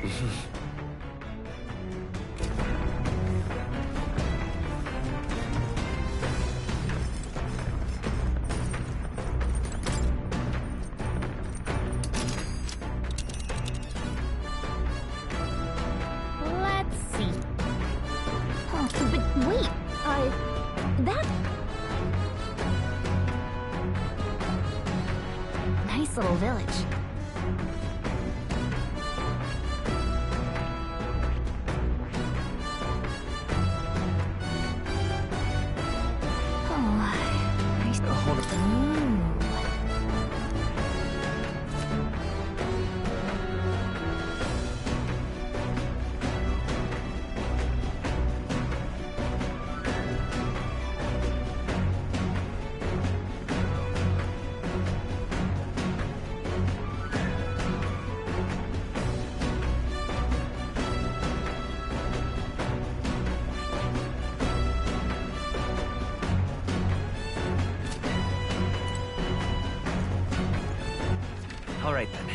Let's see. Oh, but wait, that... Nice little village. All right, then.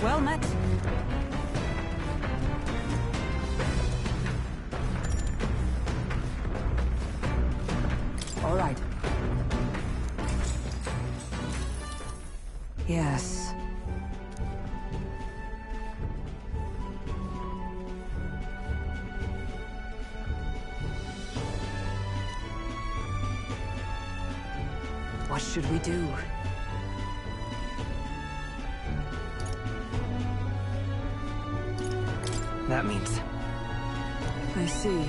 Well met. All right. Yes. What should we do? That means... I see.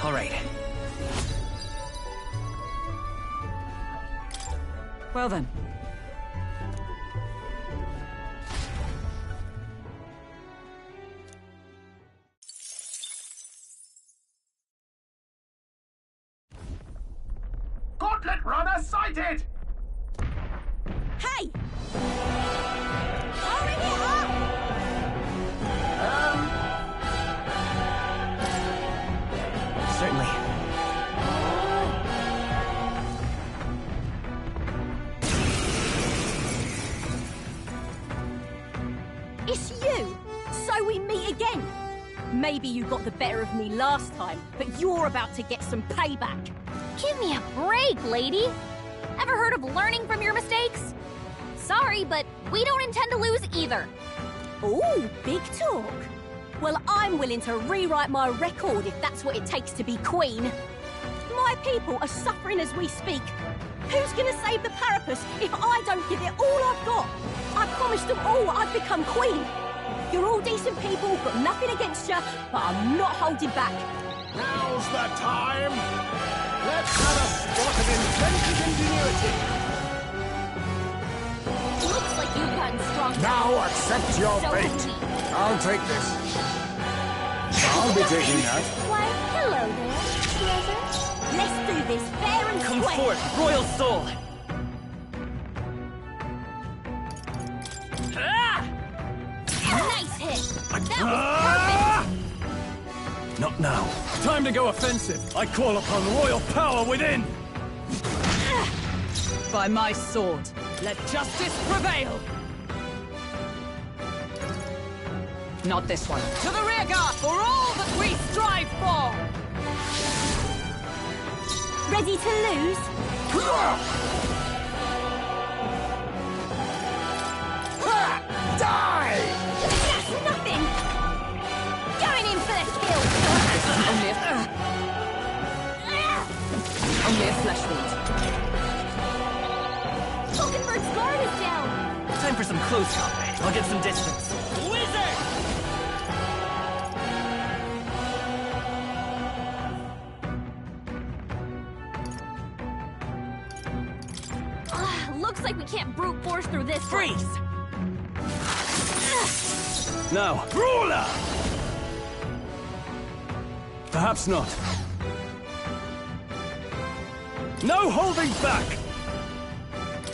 All right. Well then. Gauntlet runner sighted! Hey! Hurry it up! Certainly. It's you! So we meet again! Maybe you got the better of me last time, but you're about to get some payback. Give me a break, lady! Ever heard of learning from your mistakes? Sorry, but we don't intend to lose either. Ooh, big talk. Well, I'm willing to rewrite my record if that's what it takes to be queen. My people are suffering as we speak. Who's gonna save the Parapus if I don't give it all I've got? I promised them all I'd become queen. You're all decent people, got nothing against you, but I'm not holding back. Now's the time! Let's have a spot of inventive ingenuity! Looks like you've gotten stronger. Now accept your So fate! can we. I'll take this. I'll be taking that. Why, hello there, brother. Let's do this fair and Come square. forth, royal soul! Nice hit. That was perfect. Not now. Time to go offensive. I call upon royal power within. By my sword, let justice prevail. Not this one. To the rear guard for all that we strive for! Ready to lose? Die! That's nothing! Going in for the kill! Only a flesh wound. Falkenberg's guard is down. Time for some close combat. I'll get some distance. Wizard! Looks like we can't brute force through this. Freeze! Now, ruler! Perhaps not. No holding back!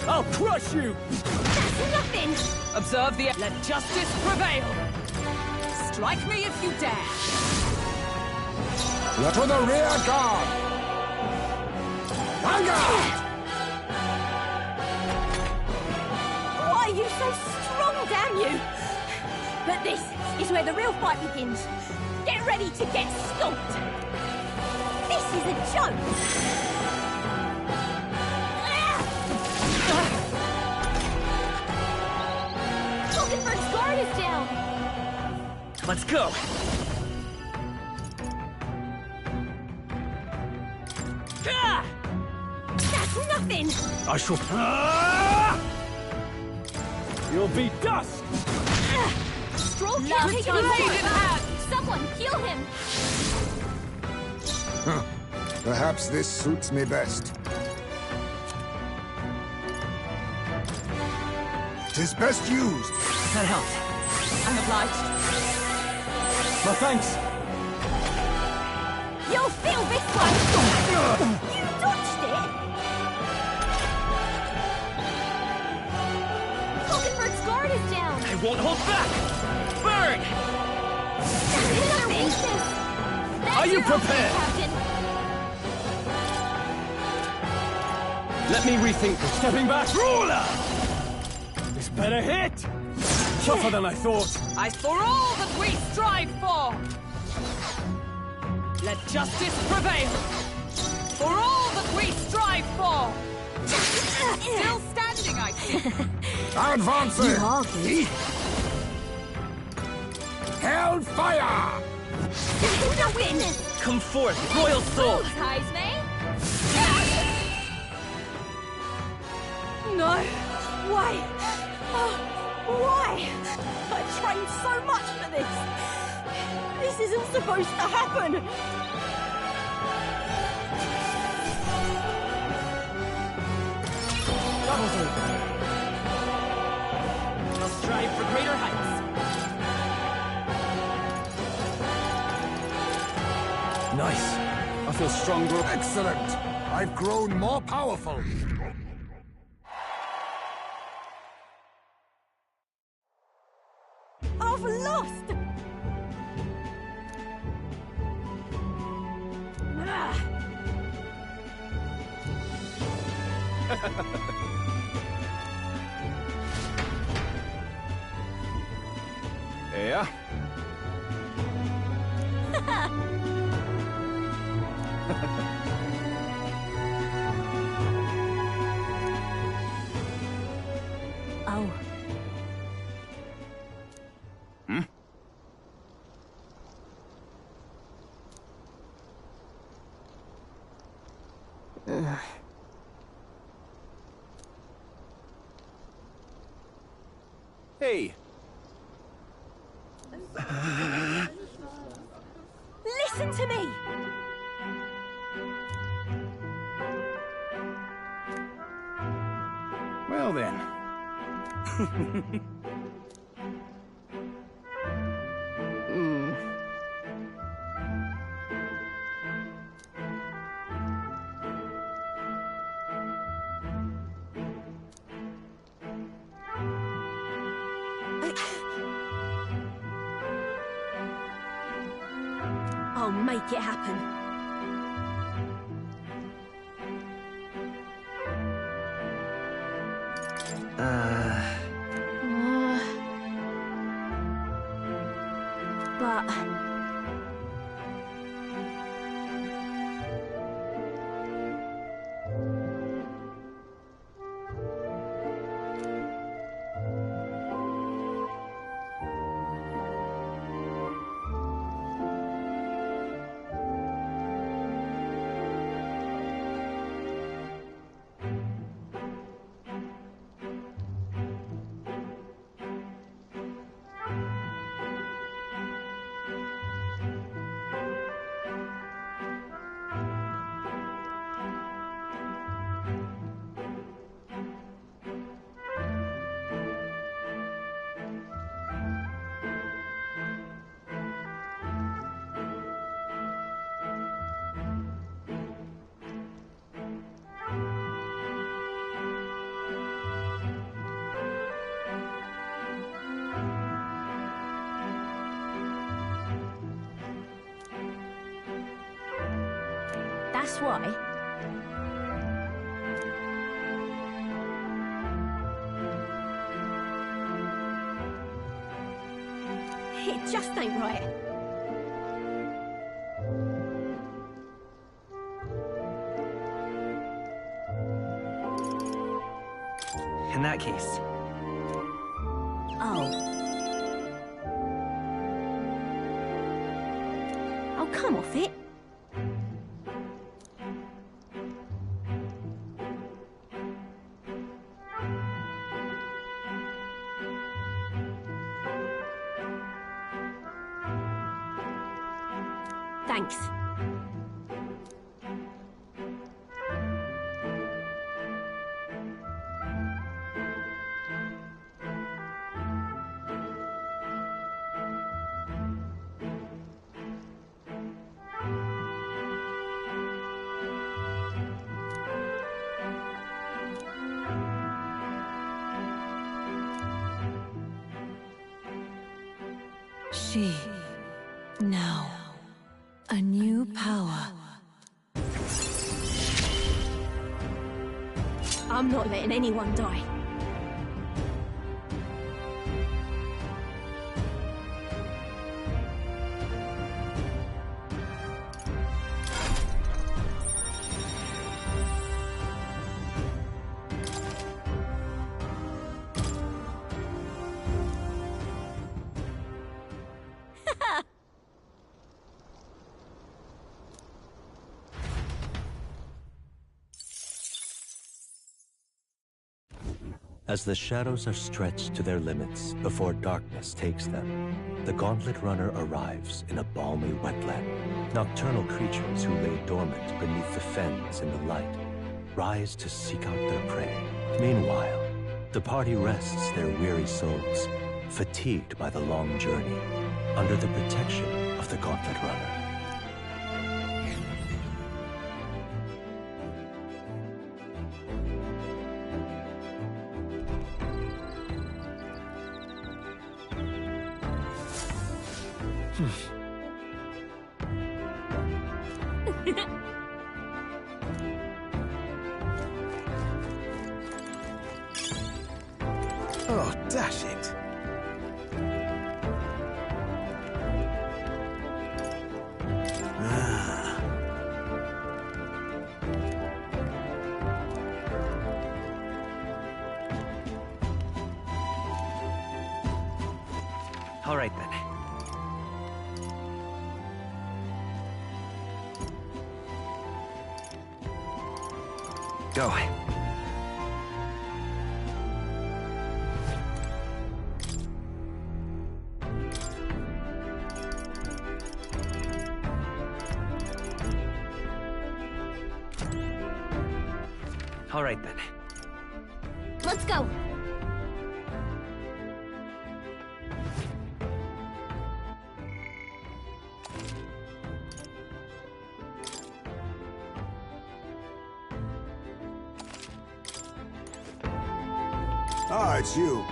I'll crush you! That's nothing! Observe the... Let justice prevail! Strike me if you dare! To the rear guard! Vanguard! Why are you so strong, damn you? But this is where the real fight begins. Get ready to get stomped! This is a joke! Falkenberg's guard is down! Let's go! Ah! That's nothing! I shall... You'll be dust! Stroll Now can't take take it it away. anymore! Someone heal him! Perhaps this suits me best. 'Tis best used. That helped. I'm obliged. My thanks! You'll feel this one! You dodged it! Falkenberg's guard is down! I won't hold back! Burn! Another weakness! That's Are you your opening, prepared? Captain! Let me rethink this. Stepping back. Ruler! This better hit! Tougher than I thought. As for all that we strive for! Let justice prevail! For all that we strive for! Still standing, I see. Advancing! Hellfire! No weakness! Come forth, royal soul! Heisme? No! Why? Oh, why? I trained so much for this! This isn't supposed to happen! We'll strive for greater heights. Nice. I feel stronger. Excellent! I've grown more powerful. I've lost! Ah. Yeah? Oh. Hey! Listen to me! Well then. I'll make it happen. But... That's why. It just ain't right. In that case, Oh. Oh, come off it. Thanks. She, now, a new power. I'm not letting anyone die. As the shadows are stretched to their limits before darkness takes them, the Gauntlet Runner arrives in a balmy wetland. Nocturnal creatures who lay dormant beneath the fens in the light rise to seek out their prey. Meanwhile, the party rests their weary souls, fatigued by the long journey, under the protection of the Gauntlet Runner. Oh, dash it. all right then. Go. All right then. Let's go. Ah, it's you.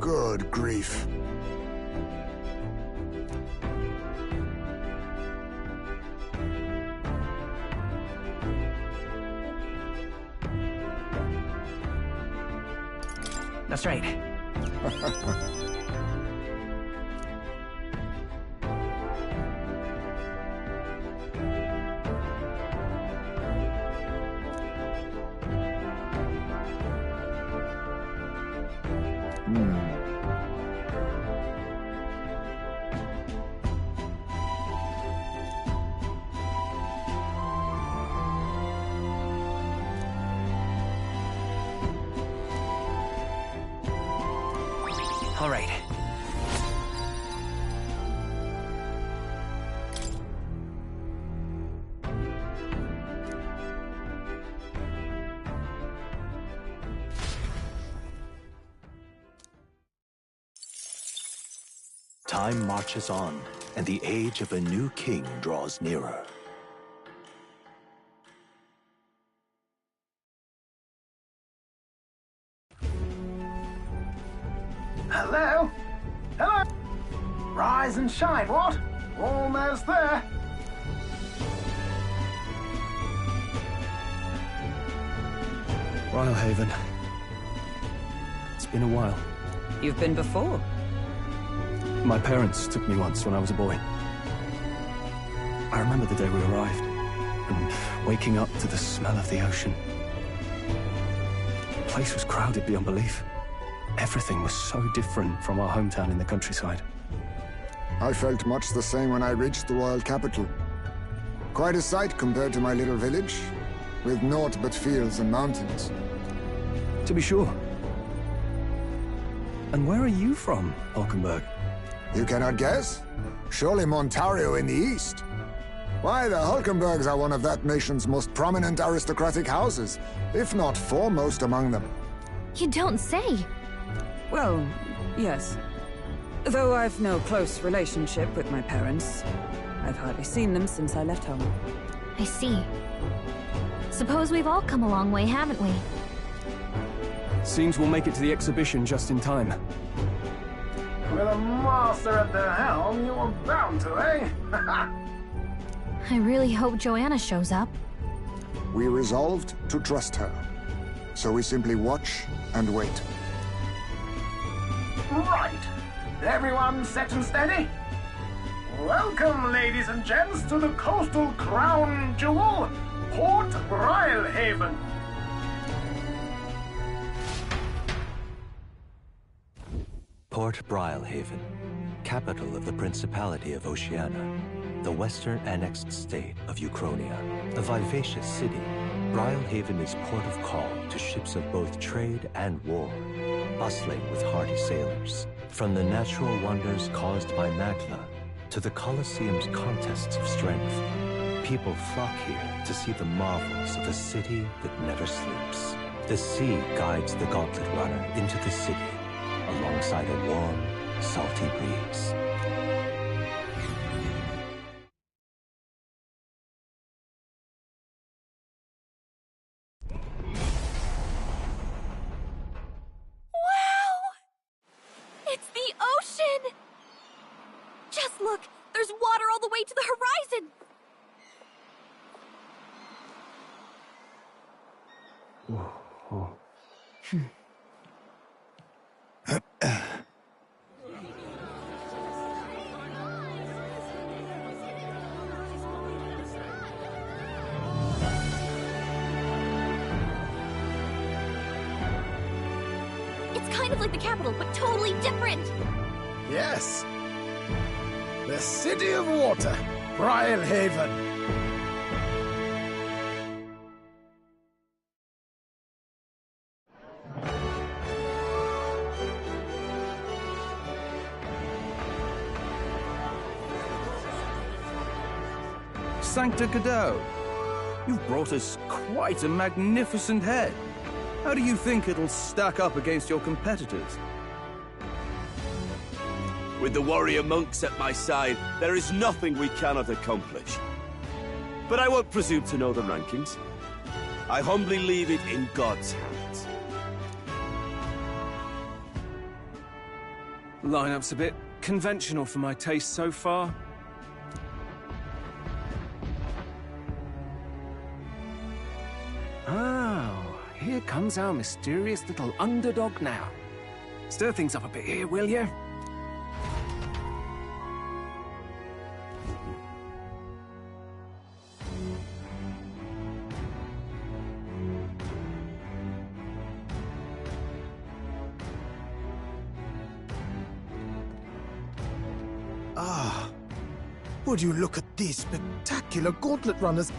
Good grief. That's right. All right. Time marches on, and the age of a new king draws nearer. Hello? Hello? Rise and shine, what? Almost there. Rylehaven. It's been a while. You've been before. My parents took me once when I was a boy. I remember the day we arrived, and waking up to the smell of the ocean. The place was crowded beyond belief. Everything was so different from our hometown in the countryside. I felt much the same when I reached the royal capital. Quite a sight compared to my little village, with naught but fields and mountains. To be sure. And where are you from, Hulkenberg? You cannot guess? Surely Montario in the east. Why, the Hulkenbergs are one of that nation's most prominent aristocratic houses, if not foremost among them. You don't say. Well, yes. Though I've no close relationship with my parents, I've hardly seen them since I left home. I see. Suppose we've all come a long way, haven't we? Seems we'll make it to the exhibition just in time. With a master at the helm, you were bound to, eh? I really hope Joanna shows up. We resolved to trust her. So we simply watch and wait. Right. Everyone set and steady? Welcome, ladies and gents, to the coastal crown jewel, Port Rylehaven. Port Rylehaven, capital of the Principality of Oceania, the western annexed state of Uchronia. A vivacious city, Rylehaven is port of call to ships of both trade and war, bustling with hardy sailors. From the natural wonders caused by Magla to the Colosseum's contests of strength, people flock here to see the marvels of a city that never sleeps. The sea guides the Gauntlet Runner into the city, alongside a warm, salty breeze. It's the ocean! Just look! There's water all the way to the horizon! It's kind of like the capital, but totally different. Yes. The City of Water, Rylehaven. Sancta Cadeau, you've brought us quite a magnificent head. How do you think it'll stack up against your competitors? With the warrior monks at my side, there is nothing we cannot accomplish. But I won't presume to know the rankings. I humbly leave it in God's hands. Lineup's a bit conventional for my taste so far. Oh, here comes our mysterious little underdog now. Stir things up a bit here, will you? Ah, would you look at these spectacular gauntlet runners?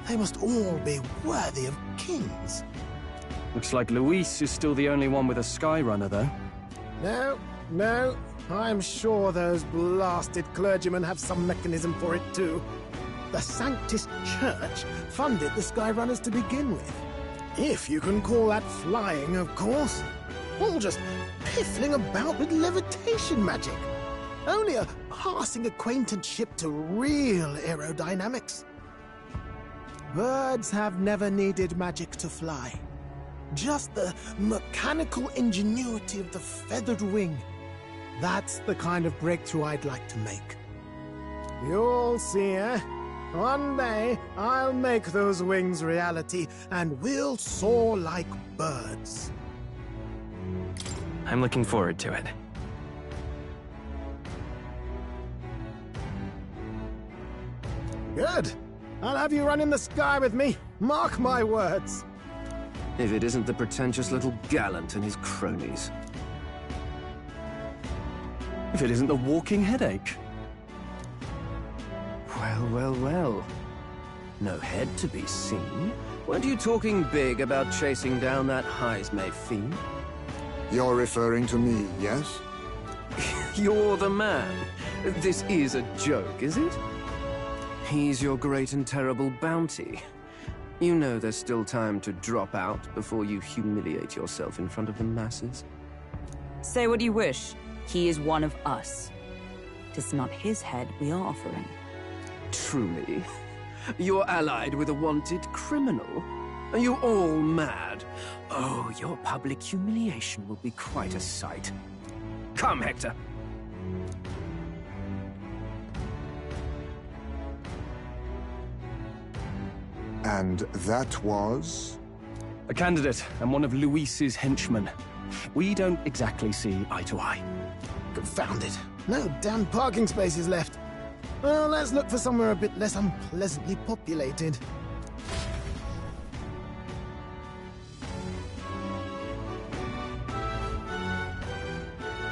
They must all be worthy of kings. Looks like Luis is still the only one with a Skyrunner, though. No, I'm sure those blasted clergymen have some mechanism for it too. The Sanctist Church funded the Skyrunners to begin with. If you can call that flying, of course. All just piffling about with levitation magic. Only a passing acquaintanceship to real aerodynamics. Birds have never needed magic to fly. Just the mechanical ingenuity of the feathered wing That's the kind of breakthrough I'd like to make. You'll see, eh? One day, I'll make those wings reality, and we'll soar like birds. I'm looking forward to it. Good. I'll have you run in the sky with me. Mark my words. If it isn't the pretentious little gallant and his cronies. If it isn't the walking headache. Well, well, well. No head to be seen. Weren't you talking big about chasing down that Heismay fiend? You're referring to me, yes? You're the man. This is a joke, is it? He's your great and terrible bounty. You know there's still time to drop out before you humiliate yourself in front of the masses. Say what you wish. He is one of us. 'Tis not his head we are offering. Truly? You're allied with a wanted criminal? Are you all mad? Oh, your public humiliation will be quite a sight. Come, Hector. And that was? A candidate and one of Luis's henchmen. We don't exactly see eye to eye. Confound it. No damn parking spaces left. Well, let's look for somewhere a bit less unpleasantly populated.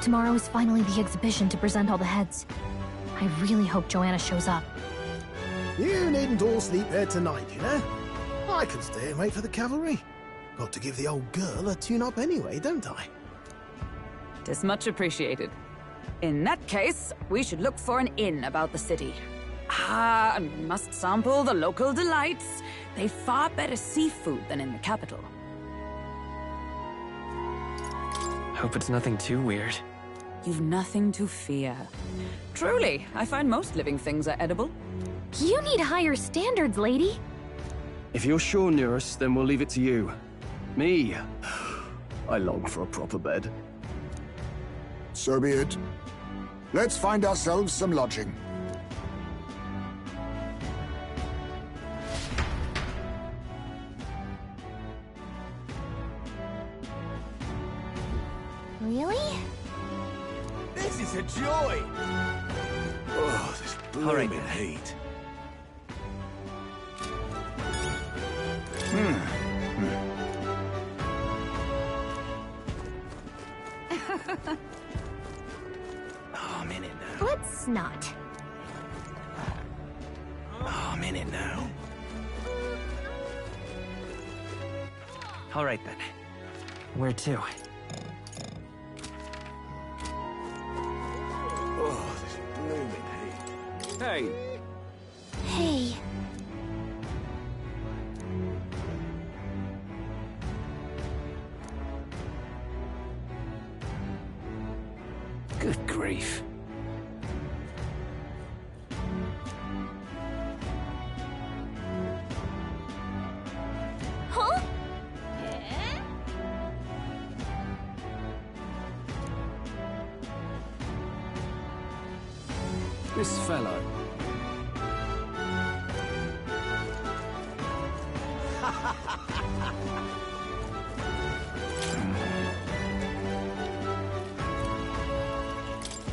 Tomorrow is finally the exhibition to present all the heads. I really hope Joanna shows up. You needn't all sleep here tonight, you know? I can stay and wait for the cavalry. Got to give the old girl a tune-up anyway, don't I? 'Tis much appreciated. In that case, we should look for an inn about the city. Ah, and we must sample the local delights. They've far better seafood than in the capital. Hope it's nothing too weird. You've nothing to fear. Truly, I find most living things are edible. You need higher standards, lady. If you're sure, Nurse, then we'll leave it to you. Me, I long for a proper bed. So be it. Let's find ourselves some lodging. Really? This is a joy! Oh, this blooming heat. Oh, I'm in it now. Let's not. Oh, I'm in it now. All right, then. Where to? Oh, this blooming heat. Hey, Hey. good grief. Huh? This fellow.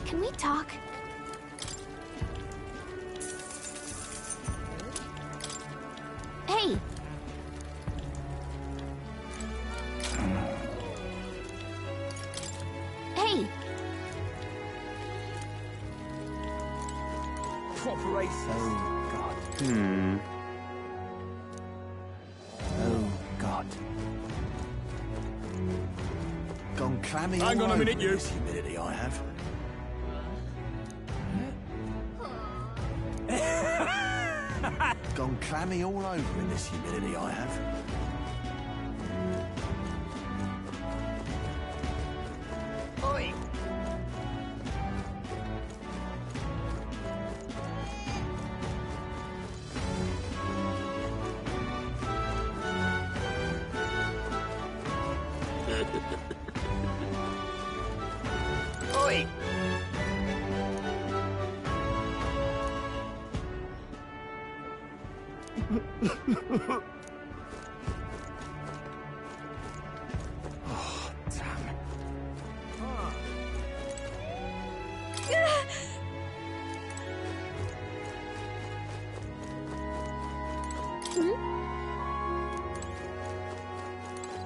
Can we talk? Hey. Hey. Proper races. Oh, God. Oh, God. Gone clammy. Hang on a minute, you. This humidity I have. Gone clammy all over in this humidity I have. Oi! Oi! Oh, damn it.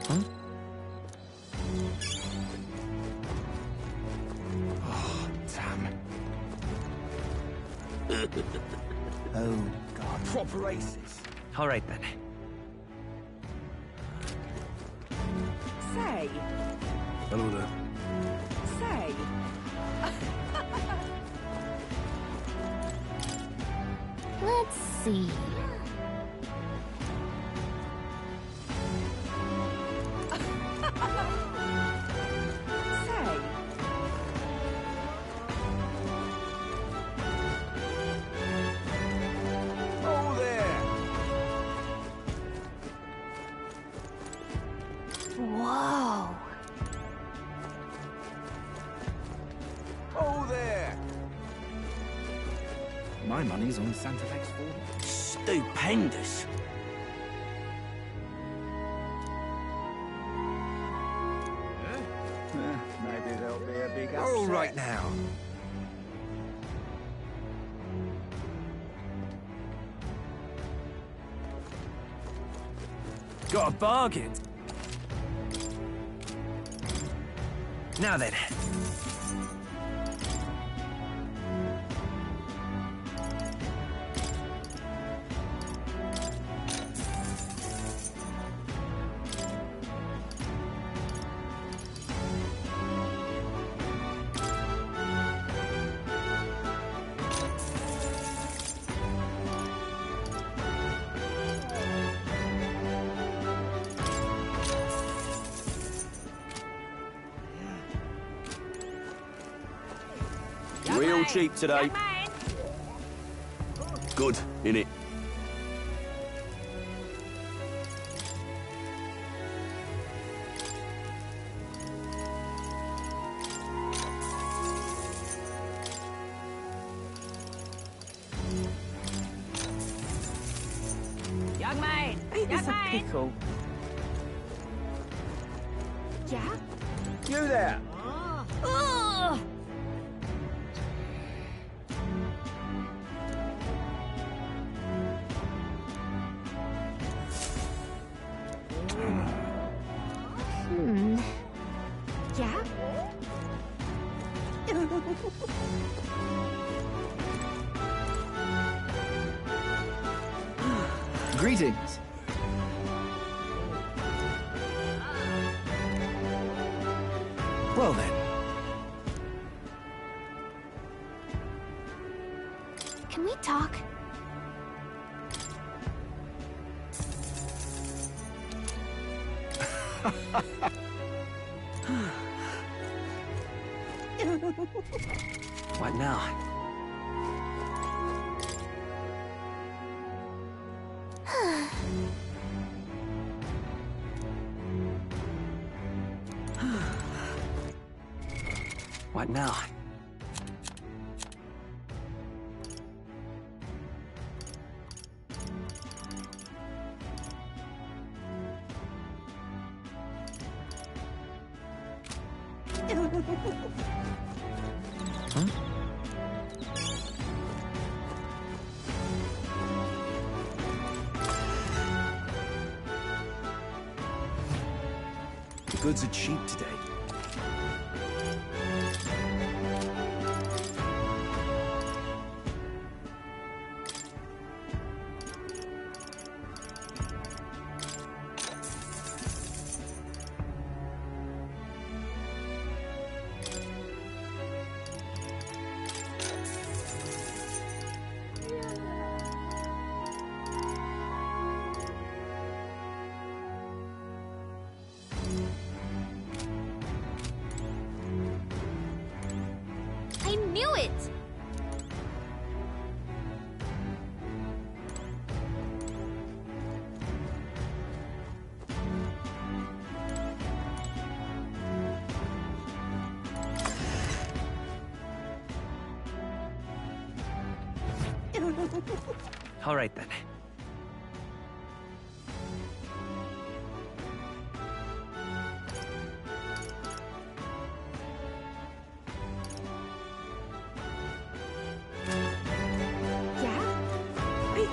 Huh? Oh, damn it. Oh, God. Proper aces. All right, then. Say. Hello there. Say. Let's see. Say. Oh, there! Whoa. Oh, there! My money's on Santa Fe's form. Stupendous. Maybe there'll be a big upset. All right now. Got a bargain. Now then. Real cheap today. Good, innit? Young man! Ain't this Young a man! pickle? Yeah? You there. Ugh. Yeah? Greetings. Well then. Can we talk? What now? What now? The goods are cheap today. I knew it! All right then.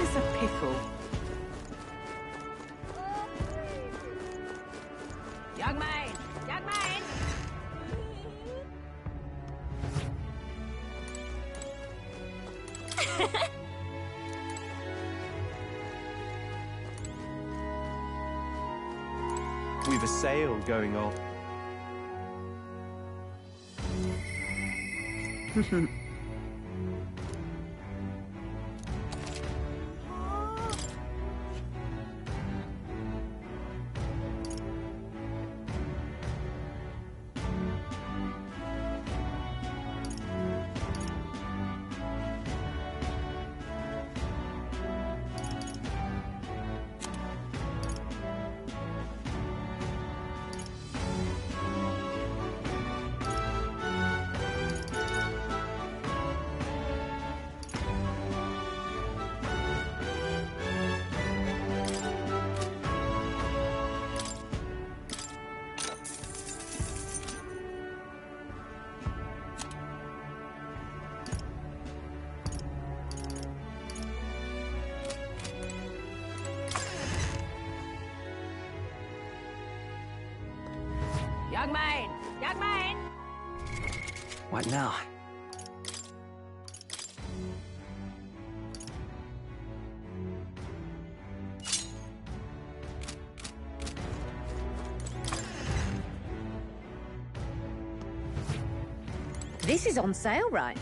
is a pickle? Young man! Young man! We've a sale going on. Young man! Young man! What now? This is on sale, right?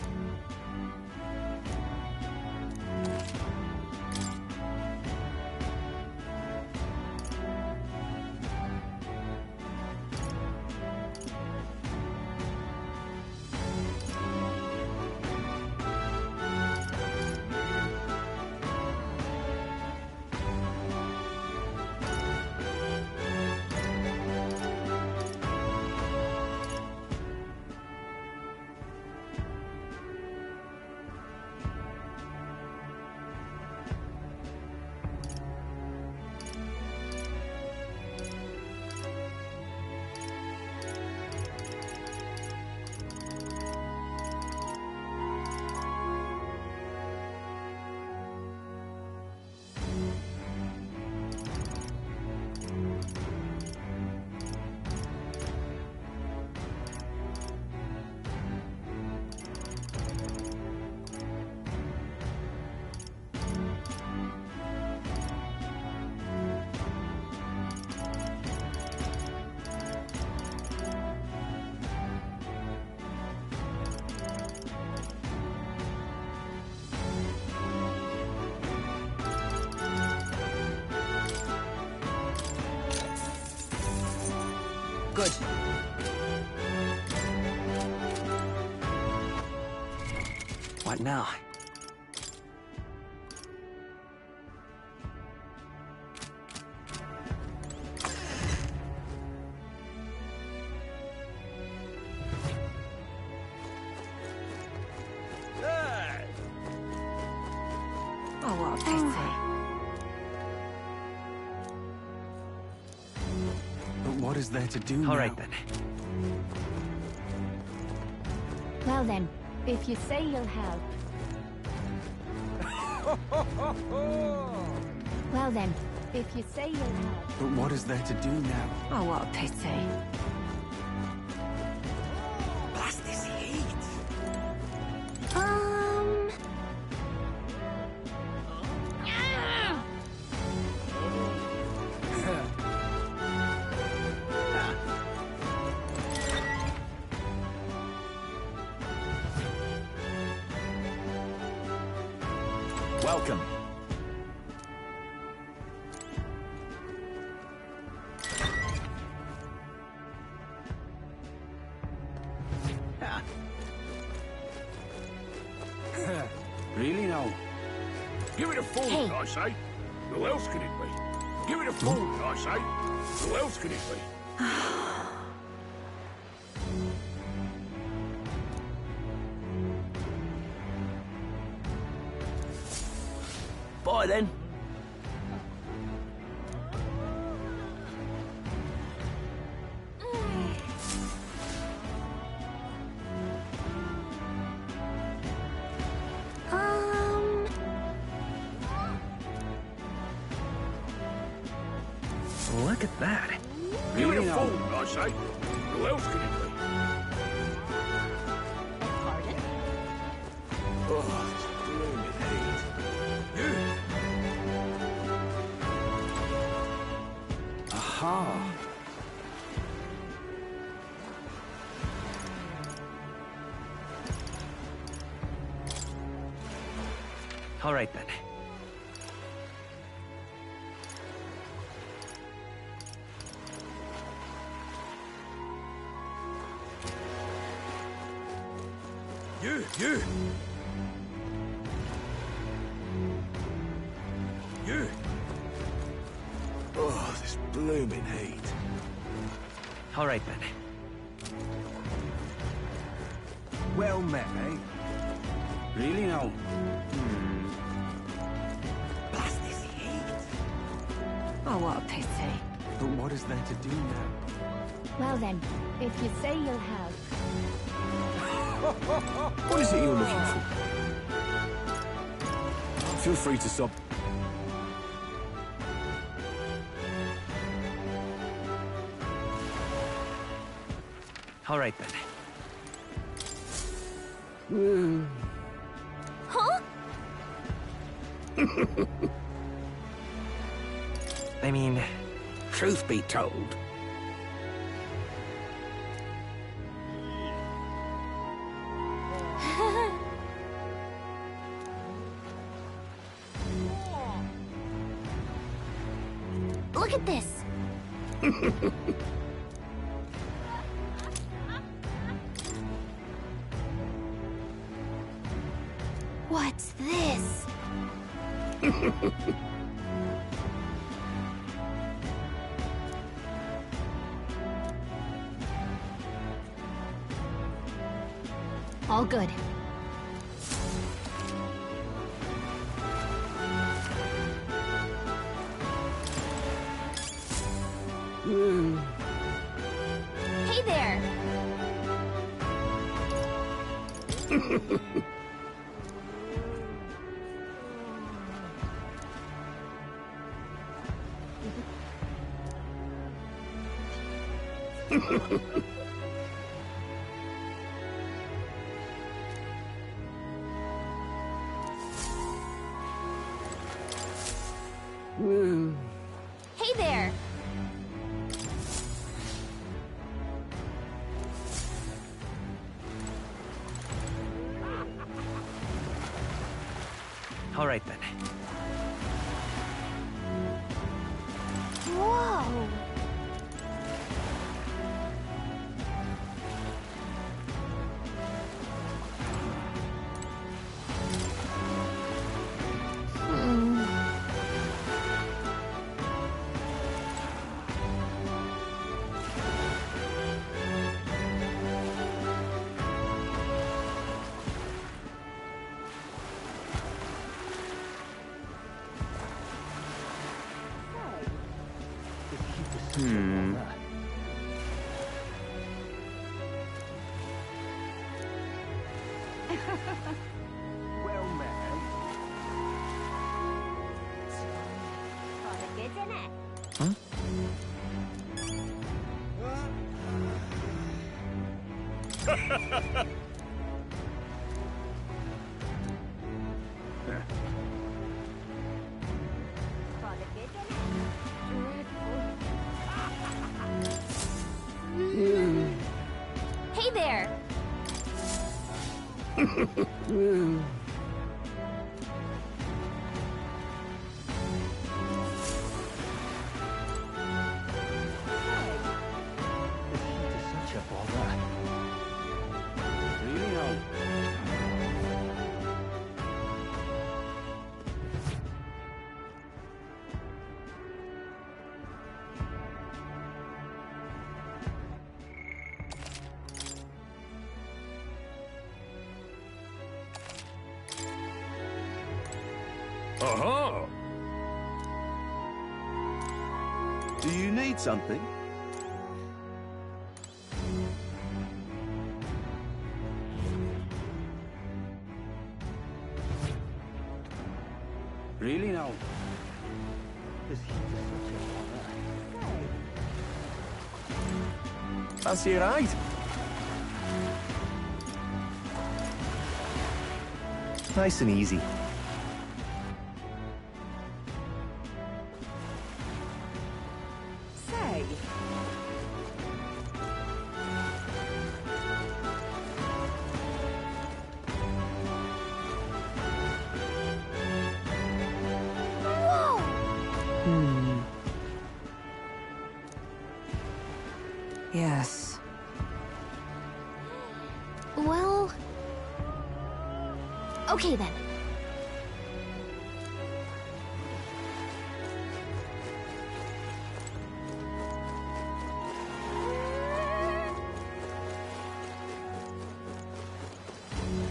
Good. What now? Oh, what a pity. But what is there to do All now? right, then. Well then, if you say you'll help. Well then, if you say you'll help. But what is there to do now? Oh, what a pity. Blast this heat! Welcome. Really now? Give it a food, I say. Who else can it be? Give it a food, I say. Who else can it be? Bye then. Look at that. Give me a phone, I say. Who else can it be? Pardon? Oh, this blooming heat. You! Aha! All right, then. You! Oh, this blooming heat. All right, then. Well met, eh? Really now? Blast this heat. Oh, what a pity. But what is there to do now? Well then, if you say you'll have. What is it you're looking for? Feel free to sob. All right, then. Huh? I mean, truth be told, Look at this. What's this? All good. Hey there. Hey there. all right, then. Whoa. Well met, eh? Hey there. Such a bother. Really now? Aha! Do you need something? Really now? This heat is such a bother. Fancy a ride? Nice and easy. Say. Whoa! Yes. Well... Okay then.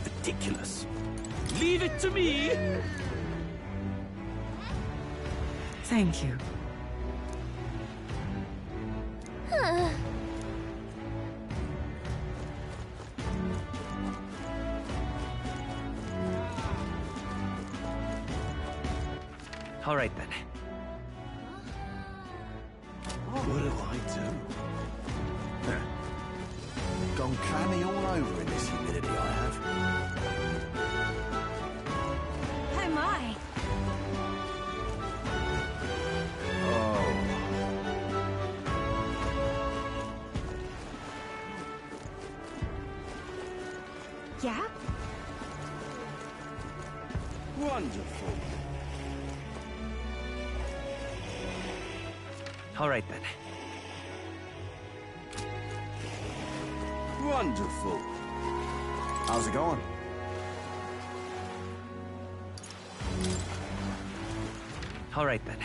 Ridiculous. Leave it to me! Thank you. Huh. All right then. What do I do? Gone clammy all over in this humidity I have. Oh my. Oh. Yeah? Wonderful. All right then. Wonderful. How's it going? All right then.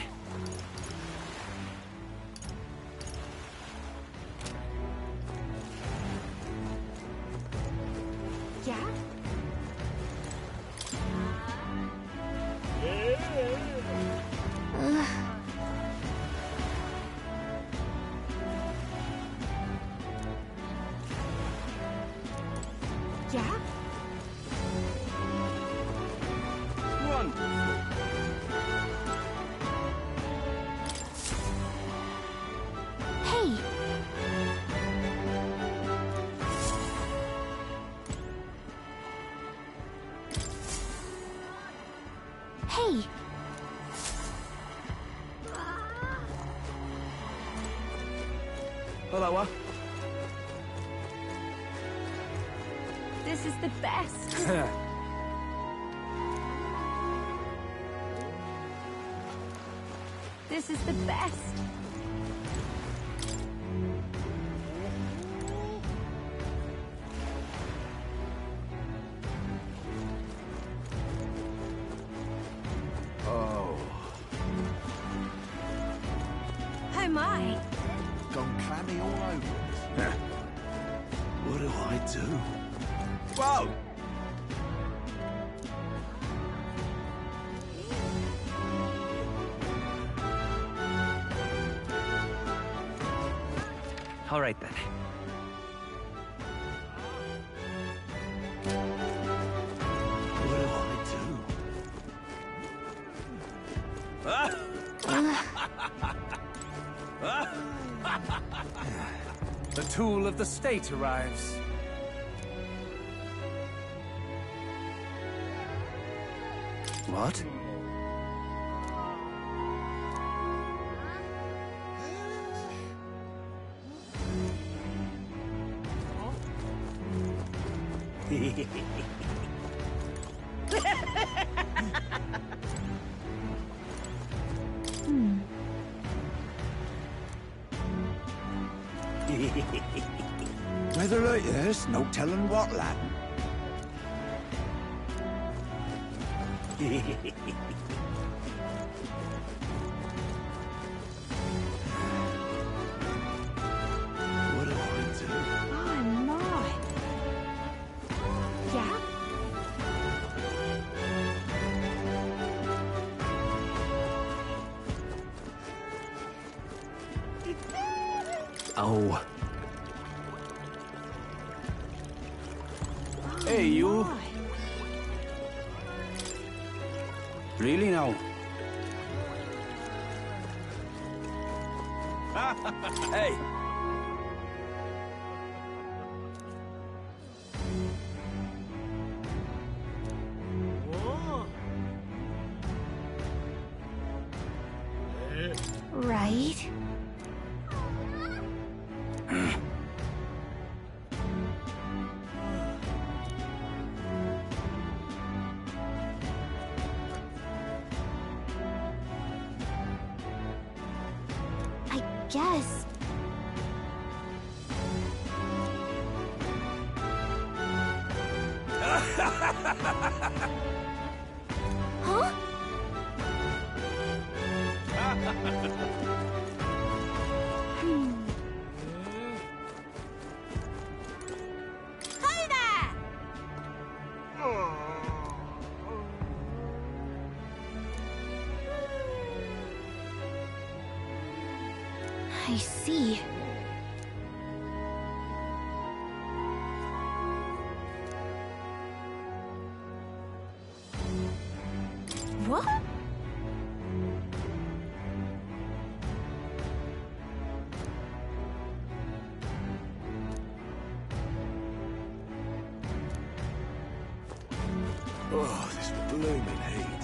Yeah? Yeah? Wonderful. Hey! Hey! Hello, This is the best. This is the best. Oh. Oh my. Gone clammy all over. What do I do? Whoa! All right then. What do The tool of the state arrives. What? Weather like this, no telling what, lad. What do I do? Oh my. Yeah? Oh. Hey, you. My. Really now? Hey! Right. I guess. Huh? Hey there! I see. What? Oh, this blooming heat.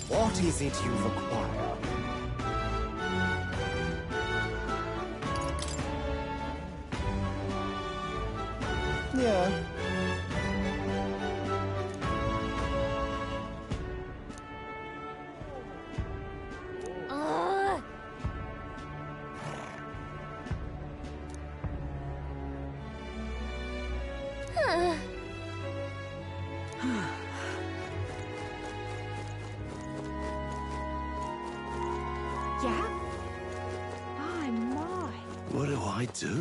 What is it you require? Yeah. Ugh. Huh. Yeah? My, my. What do I do?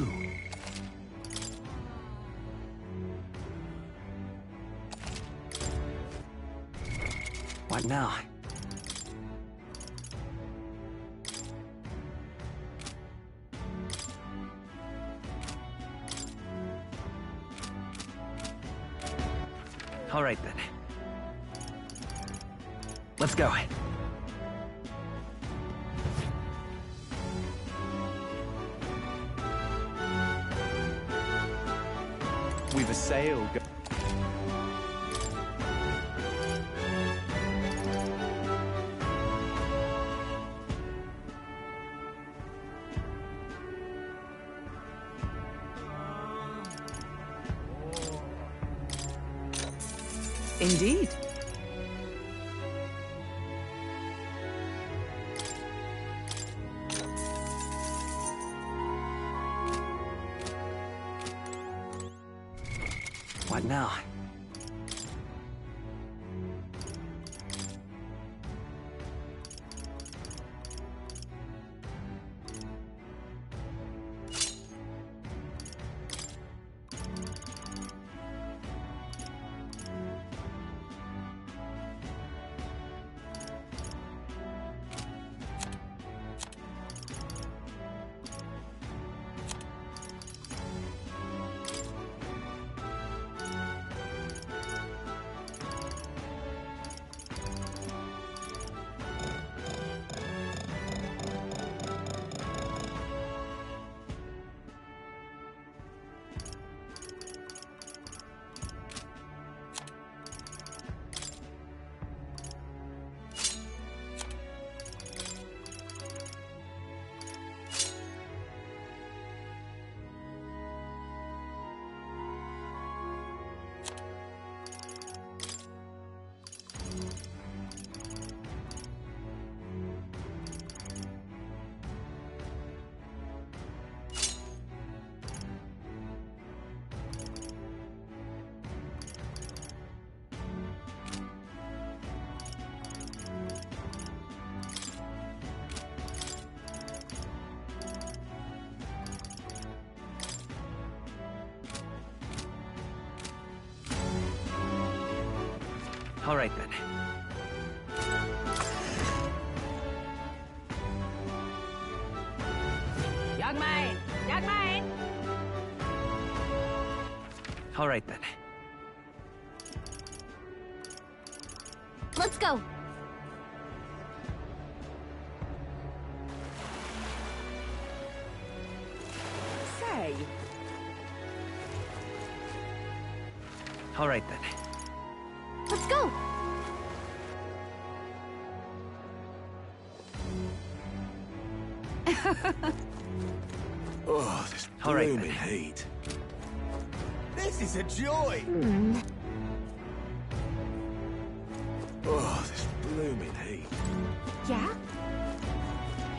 What now? All right then. Let's go. We've a sail. Indeed. What now? All right then. Young man! Young man! All right then. Let's go. Say, All right, then. Let's go! Oh, this blooming heat. This is a joy! Oh, this blooming heat. Yeah?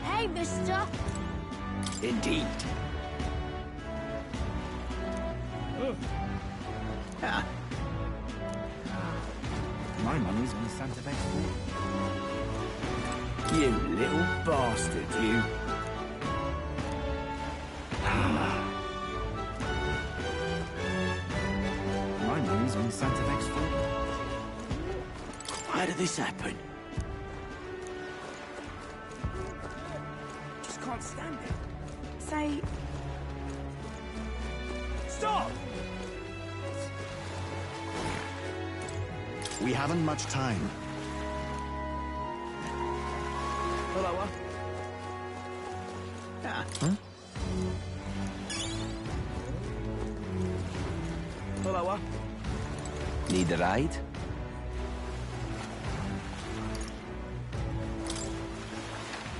Hey, mister! Indeed. My money's on the Santa Fe. You little bastard, you. My money's on the Santa Fe. How did this happen? Just can't stand it. Say, Stop! We haven't much time. Hello, Huh? Hello, Need a ride?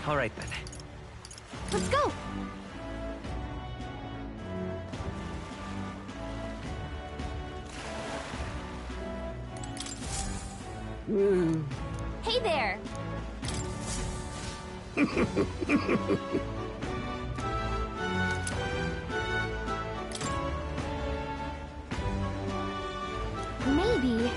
All right, then. Let's go! Hey there! Maybe.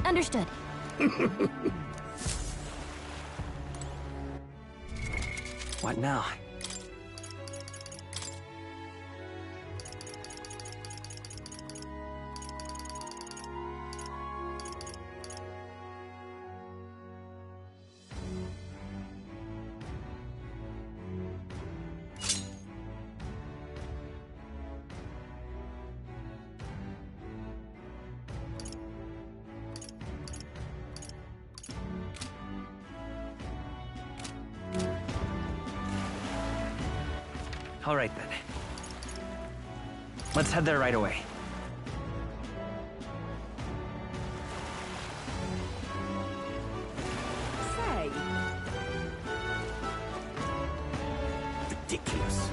Understood. What now? All right, then. Let's head there right away. say. ridiculous.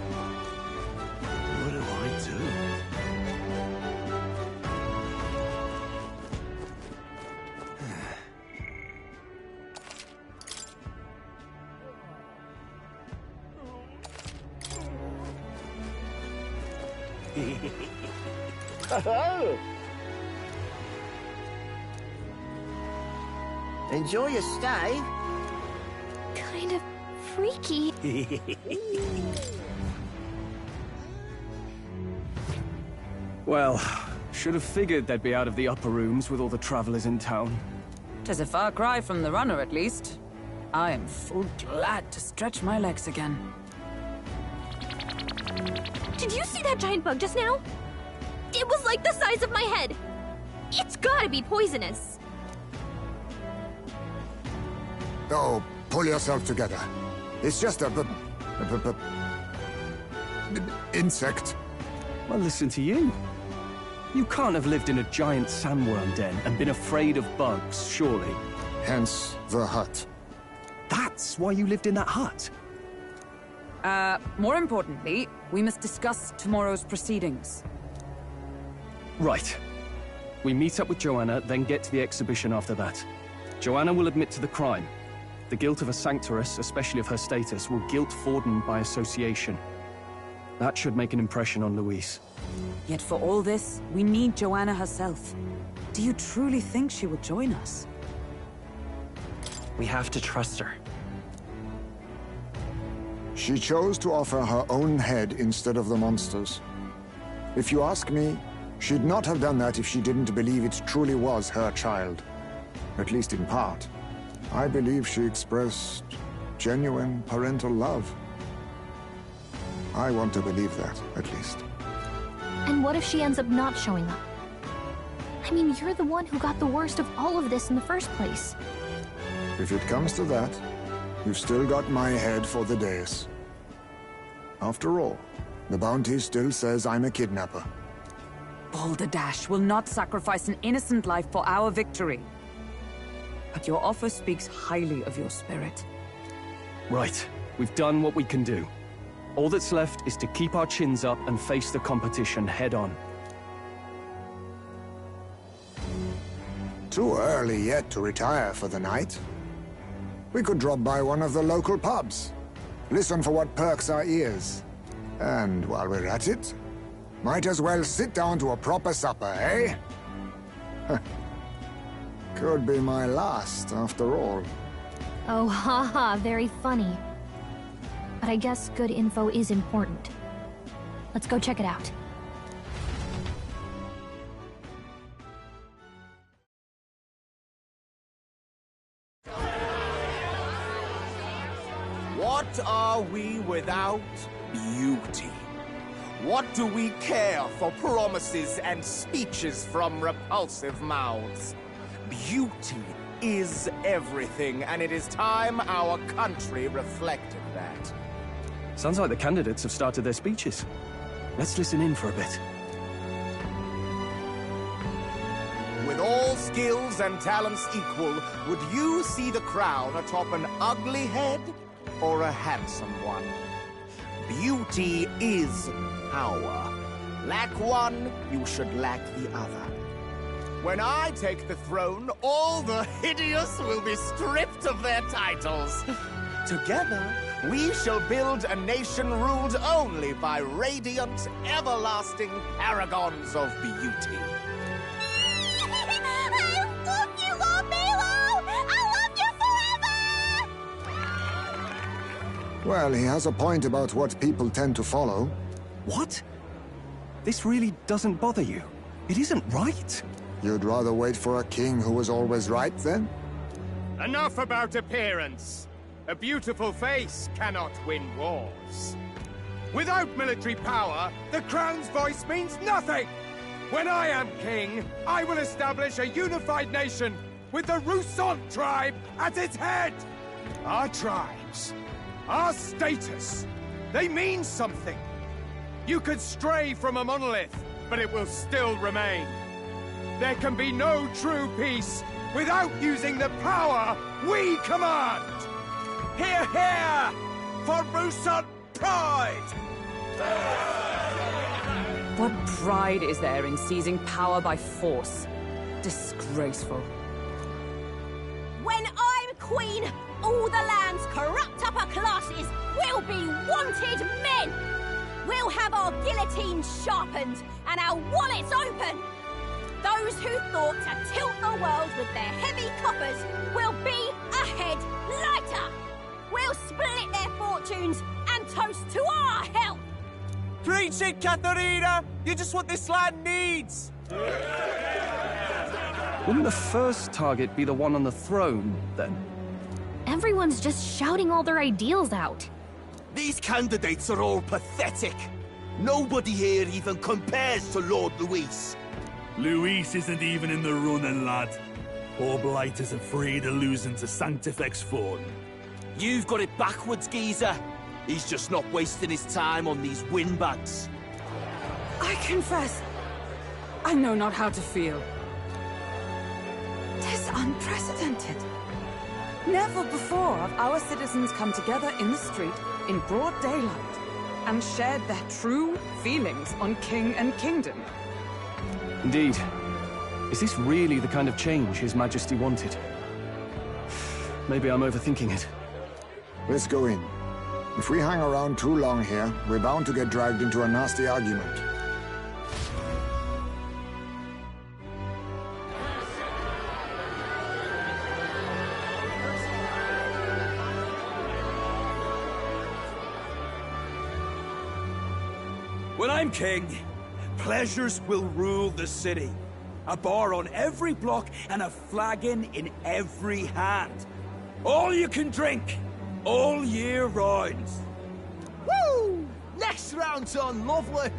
What do I do? Enjoy your stay. Kind of freaky. Well, should have figured they'd be out of the upper rooms with all the travelers in town. 'Tis a far cry from the runner, at least. I am full glad to stretch my legs again. Did you see that giant bug just now? It was like the size of my head. It's gotta be poisonous. Oh, pull yourself together. It's just a insect. Well, listen to you. You can't have lived in a giant sandworm den and been afraid of bugs, surely. Hence the hut. That's why you lived in that hut? More importantly, we must discuss tomorrow's proceedings. Right. We meet up with Joanna, then get to the exhibition after that. Joanna will admit to the crime. The guilt of a sanctoress, especially of her status, will guilt Forden by association. That should make an impression on Louise. Yet for all this, we need Joanna herself. Do you truly think she will join us? We have to trust her. She chose to offer her own head instead of the monster's. If you ask me, she'd not have done that if she didn't believe it truly was her child. At least in part. I believe she expressed genuine parental love. I want to believe that, at least. And what if she ends up not showing up? I mean, you're the one who got the worst of all of this in the first place. If it comes to that, You've still got my head for the dais. After all, the bounty still says I'm a kidnapper. Balderdash will not sacrifice an innocent life for our victory. But your offer speaks highly of your spirit. Right. We've done what we can do. All that's left is to keep our chins up and face the competition head-on. Too early yet to retire for the night. We could drop by one of the local pubs. Listen for what perks our ears. And while we're at it, might as well sit down to a proper supper, eh? Could be my last, after all. Oh, haha, very funny. But I guess good info is important. Let's go check it out. What are we without beauty? What do we care for promises and speeches from repulsive mouths? Beauty is everything, and it is time our country reflected that. Sounds like the candidates have started their speeches. Let's listen in for a bit. With all skills and talents equal, would you see the crown atop an ugly head or a handsome one? Beauty is power. Lack one, you should lack the other. When I take the throne, all the hideous will be stripped of their titles. Together, we shall build a nation ruled only by radiant, everlasting paragons of beauty. I love you, Lord Milo! I love you forever! Well, he has a point about what people tend to follow. What? This really doesn't bother you? It isn't right. You'd rather wait for a king who was always right, then? Enough about appearance. A beautiful face cannot win wars. Without military power, the crown's voice means nothing! When I am king, I will establish a unified nation with the Roussan tribe at its head! Our tribes, our status, they mean something. You could stray from a monolith, but it will still remain. There can be no true peace without using the power we command! Hear, hear! For Roussan pride! What pride is there in seizing power by force? Disgraceful. When I'm queen, all the land's corrupt upper classes will be wanted men! We'll have our guillotines sharpened and our wallets open! Those who thought to tilt the world with their heavy coffers will be a head lighter! We'll split their fortunes and toast to our health! Preach it, Katharina! You're just what this land needs! Wouldn't the first target be the one on the throne, then? Everyone's just shouting all their ideals out. These candidates are all pathetic. Nobody here even compares to Lord Luis. Luis isn't even in the running, lad. Poor Blight is afraid of losing to Sanctifex Fawn. You've got it backwards, geezer. He's just not wasting his time on these windbags. I confess, I know not how to feel. 'Tis unprecedented. Never before have our citizens come together in the street in broad daylight and shared their true feelings on king and kingdom. Indeed. Is this really the kind of change His Majesty wanted? Maybe I'm overthinking it. Let's go in. If we hang around too long here, we're bound to get dragged into a nasty argument. When I'm king, pleasures will rule the city. A bar on every block and a flagon in every hand. All you can drink, all year round. Woo! Next round's on, lovely!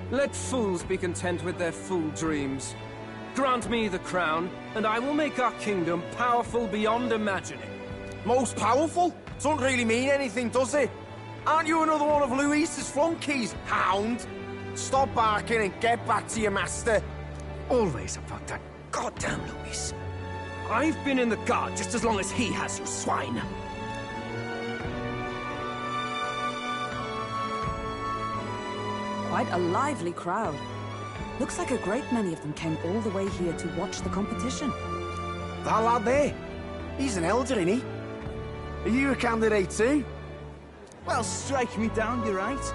Let fools be content with their fool dreams. Grant me the crown, and I will make our kingdom powerful beyond imagining. Most powerful? Doesn't really mean anything, does it? Aren't you another one of Luis's flunkies, hound? Stop barking and get back to your master. Always about that goddamn Luis. I've been in the guard just as long as he has, you swine. Quite a lively crowd. Looks like a great many of them came all the way here to watch the competition. That lad there, he's an elder, isn't he? Are you a candidate too? Well, strike me down, you're right.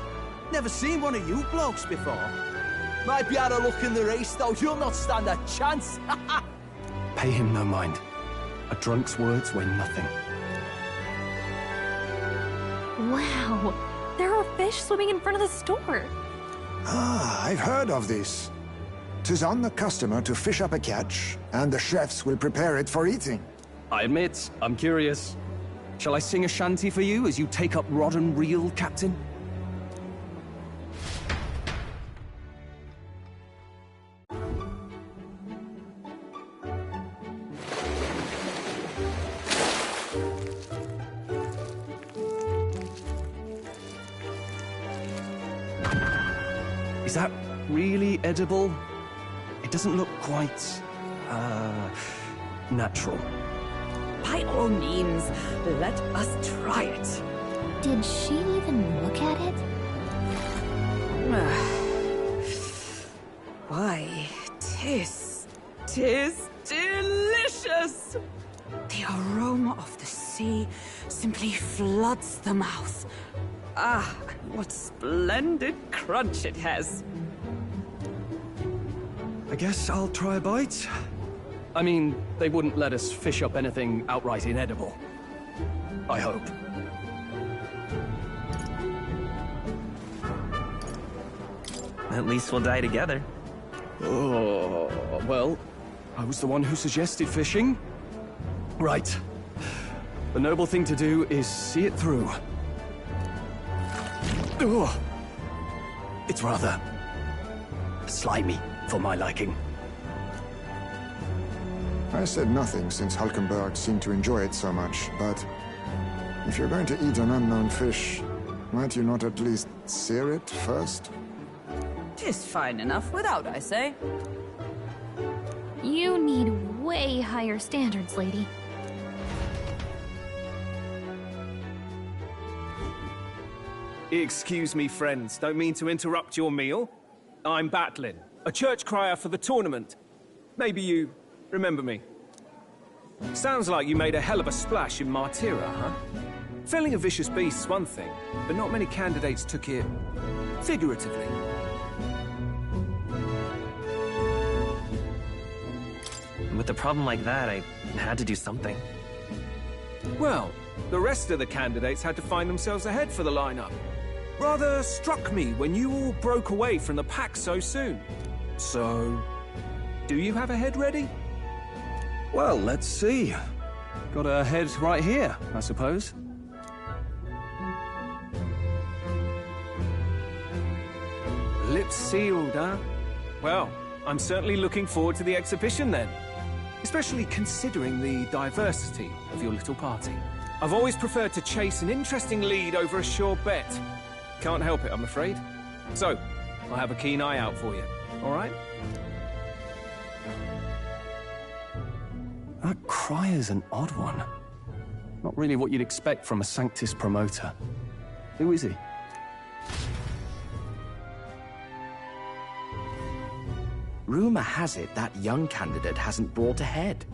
Never seen one of you blokes before. Might be out of luck in the race, though. You'll not stand a chance. Pay him no mind. A drunk's words weigh nothing. Wow, there are fish swimming in front of the store. Ah, I've heard of this. 'Tis on the customer to fish up a catch, and the chefs will prepare it for eating. I admit, I'm curious. Shall I sing a shanty for you as you take up rod and reel, Captain? Is that really edible? It doesn't look quite, natural. By all means, let us try it. Did she even look at it? Why, tis delicious! The aroma of the sea simply floods the mouth. Ah, and what splendid crunch it has. I guess I'll try a bite. I mean, they wouldn't let us fish up anything outright inedible. I hope. At least we'll die together. Oh, well, I was the one who suggested fishing. Right. The noble thing to do is see it through. Oh, it's rather slimy for my liking. I said nothing since Hulkenberg seemed to enjoy it so much, but if you're going to eat an unknown fish, might you not at least sear it first? 'Tis fine enough without, I say. You need way higher standards, lady. Excuse me, friends. Don't mean to interrupt your meal. I'm Batlin, a church crier for the tournament. Maybe you remember me. Sounds like you made a hell of a splash in Martyra, huh? Felling a vicious beast's one thing, but not many candidates took it figuratively. With a problem like that, I had to do something. Well, the rest of the candidates had to find themselves ahead for the lineup. Rather struck me when you all broke away from the pack so soon. So, do you have a head ready? Well, let's see. Got a head right here, I suppose. Lips sealed, huh? Well, I'm certainly looking forward to the exhibition then. Especially considering the diversity of your little party. I've always preferred to chase an interesting lead over a sure bet. Can't help it, I'm afraid. So, I'll have a keen eye out for you, all right? That crier's an odd one. Not really what you'd expect from a Sanctus promoter. Who is he? Rumor has it that young candidate hasn't brought ahead.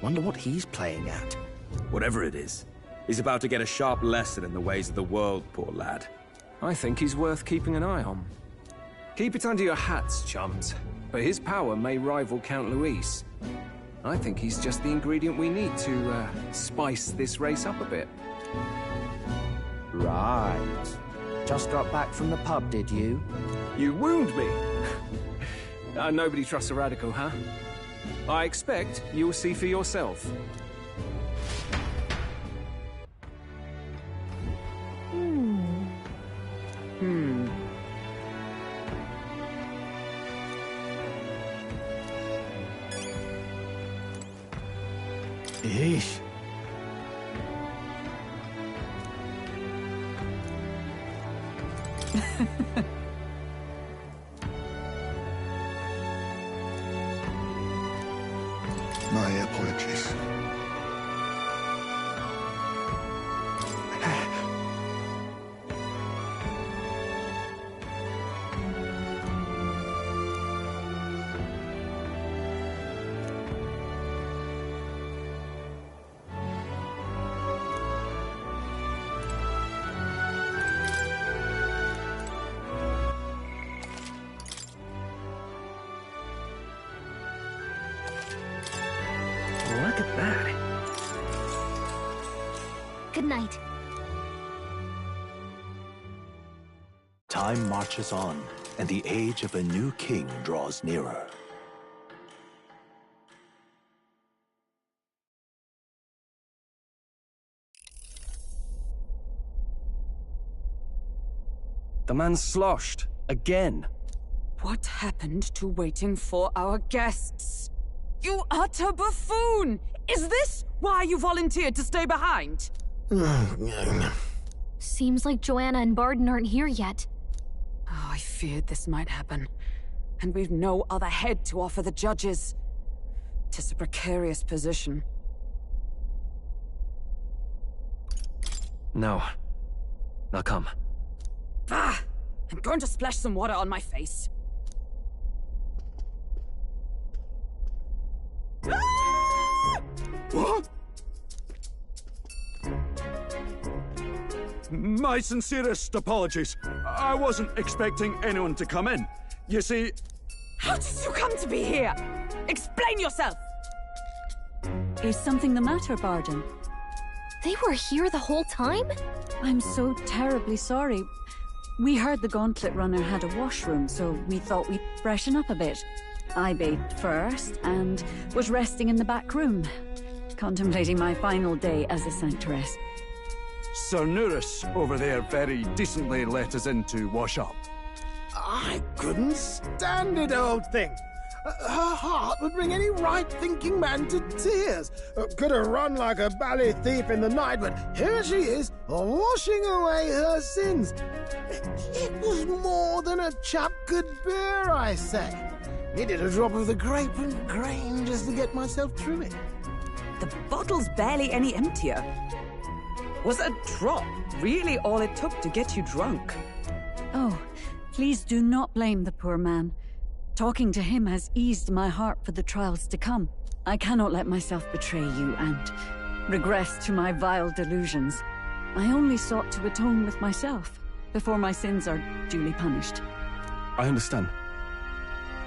Wonder what he's playing at. Whatever it is, he's about to get a sharp lesson in the ways of the world, poor lad. I think he's worth keeping an eye on. Keep it under your hats, chums. But his power may rival Count Luis. I think he's just the ingredient we need to, spice this race up a bit. Right. Just got back from the pub, did you? You wound me! Nobody trusts a radical, huh? I expect you'll see for yourself. Eesh. My apologies. Look at that. Good night. Time marches on, and the age of a new king draws nearer. The man's sloshed. Again. What happened to waiting for our guests? You utter buffoon! Is this why you volunteered to stay behind? Seems like Joanna and Barden aren't here yet. Oh, I feared this might happen. And we've no other head to offer the judges. 'Tis a precarious position. No. Now come. Ah! I'm going to splash some water on my face. What? My sincerest apologies. I wasn't expecting anyone to come in. You see... How did you come to be here? Explain yourself! Is something the matter, Barden? They were here the whole time? I'm so terribly sorry. We heard the Gauntlet Runner had a washroom, so we thought we'd freshen up a bit. I bathed first and was resting in the back room, contemplating my final day as a Sanctoress. Sir Nuris over there very decently let us in to wash up. I couldn't stand it, old thing. Her heart would bring any right-thinking man to tears. Could have run like a ballet thief in the night, but here she is, washing away her sins. It was more than a chap could bear, I say. Needed a drop of the grape and grain just to get myself through it. The bottle's barely any emptier. Was a drop really all it took to get you drunk? Oh, please do not blame the poor man. Talking to him has eased my heart for the trials to come. I cannot let myself betray you and regress to my vile delusions. I only sought to atone with myself before my sins are duly punished. I understand.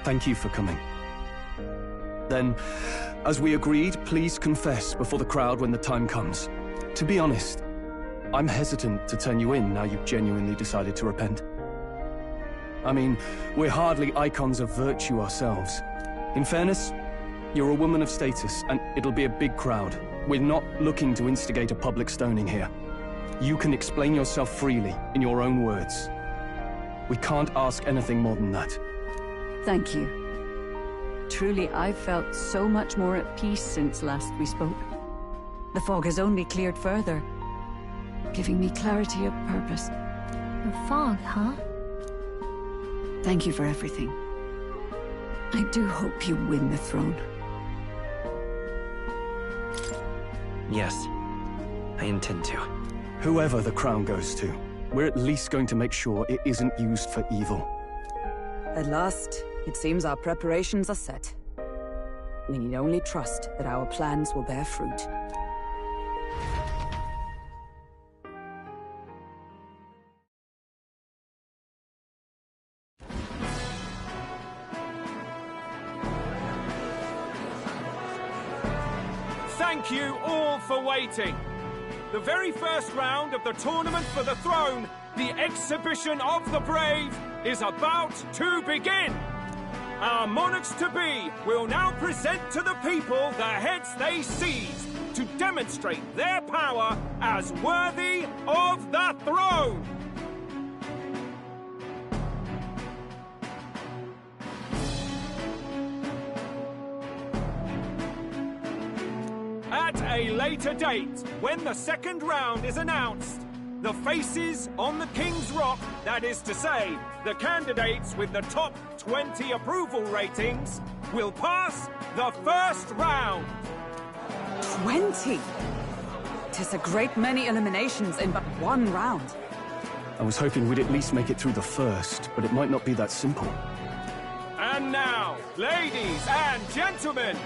Thank you for coming. Then, as we agreed, please confess before the crowd when the time comes. To be honest, I'm hesitant to turn you in now you've genuinely decided to repent. I mean, we're hardly icons of virtue ourselves. In fairness, you're a woman of status, and it'll be a big crowd. We're not looking to instigate a public stoning here. You can explain yourself freely, in your own words. We can't ask anything more than that. Thank you. Truly, I've felt so much more at peace since last we spoke. The fog has only cleared further, giving me clarity of purpose. The fog, huh? Thank you for everything. I do hope you win the throne. Yes, I intend to. Whoever the crown goes to, we're at least going to make sure it isn't used for evil. At last, it seems our preparations are set. We need only trust that our plans will bear fruit. Thank you all for waiting. The very first round of the Tournament for the Throne, the Exhibition of the Brave, is about to begin. Our monarchs-to-be will now present to the people the heads they seized to demonstrate their power as worthy of the throne. At a later date, when the second round is announced, the faces on the King's Rock, that is to say, the candidates with the top 20 approval ratings, will pass the first round. 20? 'Tis a great many eliminations in but one round. I was hoping we'd at least make it through the first, but it might not be that simple. And now, ladies and gentlemen,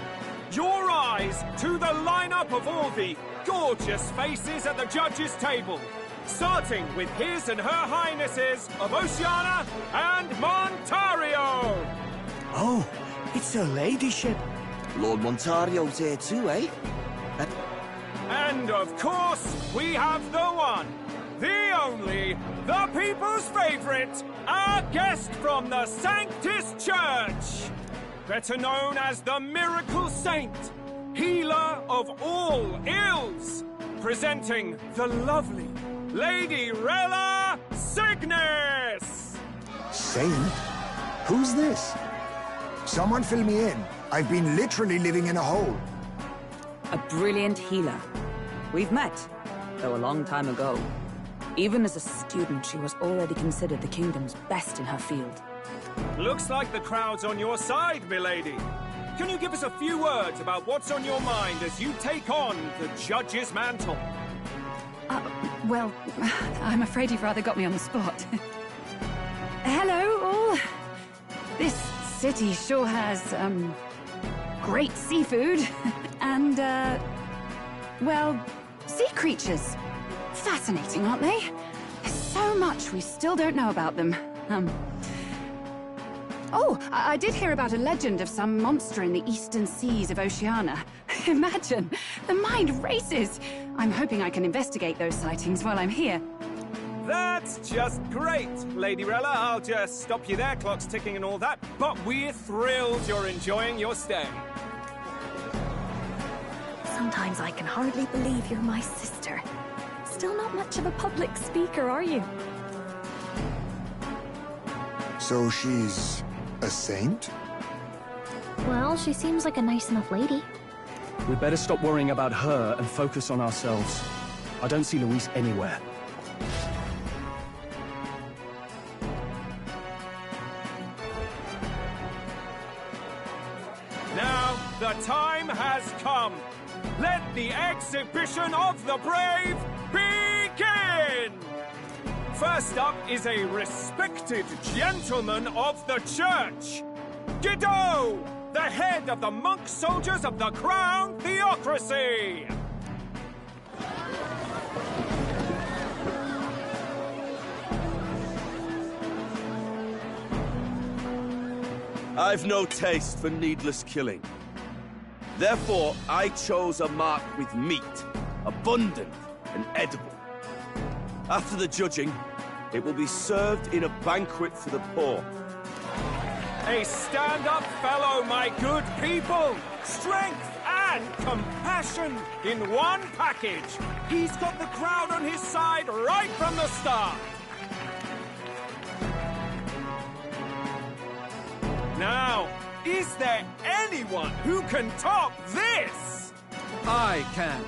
your eyes to the lineup of all the gorgeous faces at the judges' table, starting with His and Her Highnesses of Oceania and Montario. Oh, it's her ladyship. Lord Montario's here too, eh? And of course, we have the one, the only, the people's favorite, our guest from the Sanctus Church, better known as the Miracle Saint, healer of all ills, presenting the lovely Lady Rella Cygnus! Saint? Who's this? Someone fill me in. I've been literally living in a hole. A brilliant healer. We've met, though a long time ago. Even as a student, she was already considered the kingdom's best in her field. Looks like the crowd's on your side, milady. Can you give us a few words about what's on your mind as you take on the judge's mantle? Well, I'm afraid you've rather got me on the spot. Hello, all. This city sure has, great seafood. And, well, sea creatures. Fascinating, aren't they? There's so much we still don't know about them. Oh, I did hear about a legend of some monster in the eastern seas of Oceania. Imagine! The mind races! I'm hoping I can investigate those sightings while I'm here. That's just great, Lady Rella. I'll just stop you there, clock's ticking and all that. But we're thrilled you're enjoying your stay. Sometimes I can hardly believe you're my sister. Still not much of a public speaker, are you? So she's a saint? Well, she seems like a nice enough lady. We better stop worrying about her and focus on ourselves. I don't see Luis anywhere. Now, the time has come. Let the exhibition of the brave begin! First up is a respected gentleman of the church, Guido, the head of the monk soldiers of the Crown Theocracy! I've no taste for needless killing. Therefore, I chose a mark with meat, abundant and edible. After the judging, it will be served in a banquet for the poor. A stand-up fellow, my good people! Strength and compassion in one package! He's got the crowd on his side right from the start! Now, is there anyone who can top this? I can.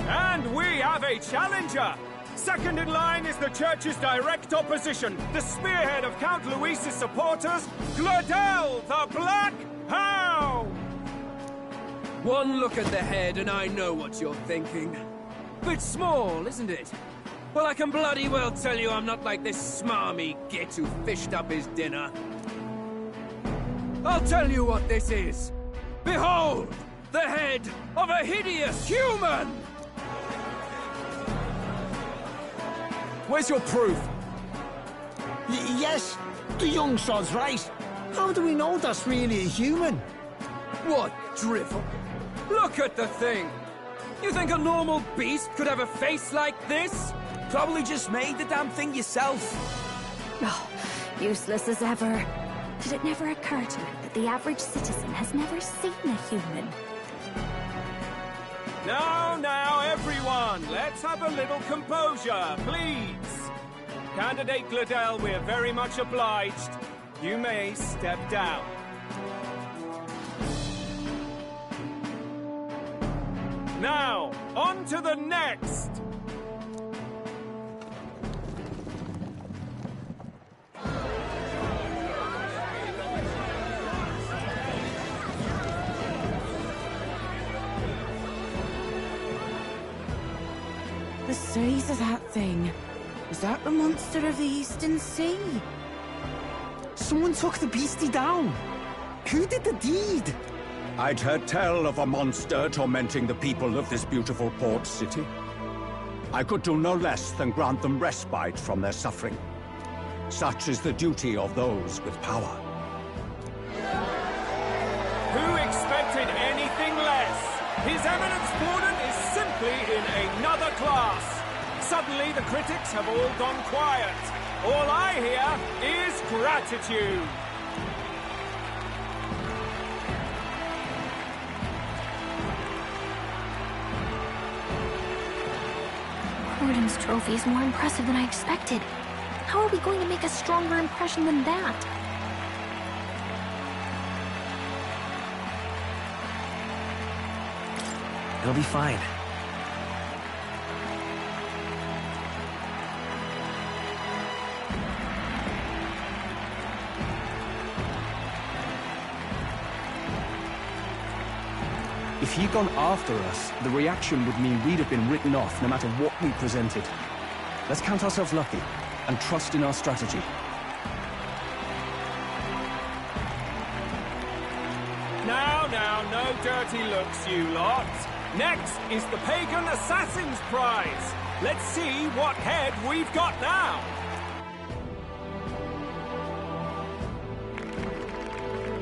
And we have a challenger! Second in line is the church's direct opposition, the spearhead of Count Luis's supporters, Gladel the Black Hound! One look at the head and I know what you're thinking. Bit small, isn't it? Well, I can bloody well tell you I'm not like this smarmy git who fished up his dinner. I'll tell you what this is. Behold, the head of a hideous human! Where's your proof? Yes, the young sod's right. How do we know that's really a human? What drivel? Look at the thing! You think a normal beast could have a face like this? Probably just made the damn thing yourself. Oh, useless as ever. Did it never occur to him that the average citizen has never seen a human? Now, everyone, let's have a little composure, please. Candidate Gladel, we're very much obliged. You may step down. Now, on to the next. The size of that thing. Is that the monster of the Eastern Sea? Someone took the beastie down. Who did the deed? I'd heard tell of a monster tormenting the people of this beautiful port city. I could do no less than grant them respite from their suffering. Such is the duty of those with power. Who expected anything less? His Eminence Forden is simply in another class. Suddenly the critics have all gone quiet. All I hear is gratitude. Forden's trophy is more impressive than I expected. How are we going to make a stronger impression than that? It'll be fine. If he'd gone after us, the reaction would mean we'd have been written off no matter what we presented. Let's count ourselves lucky and trust in our strategy. Now, no dirty looks, you lot. Next is the Pagan Assassin's Prize. Let's see what head we've got now.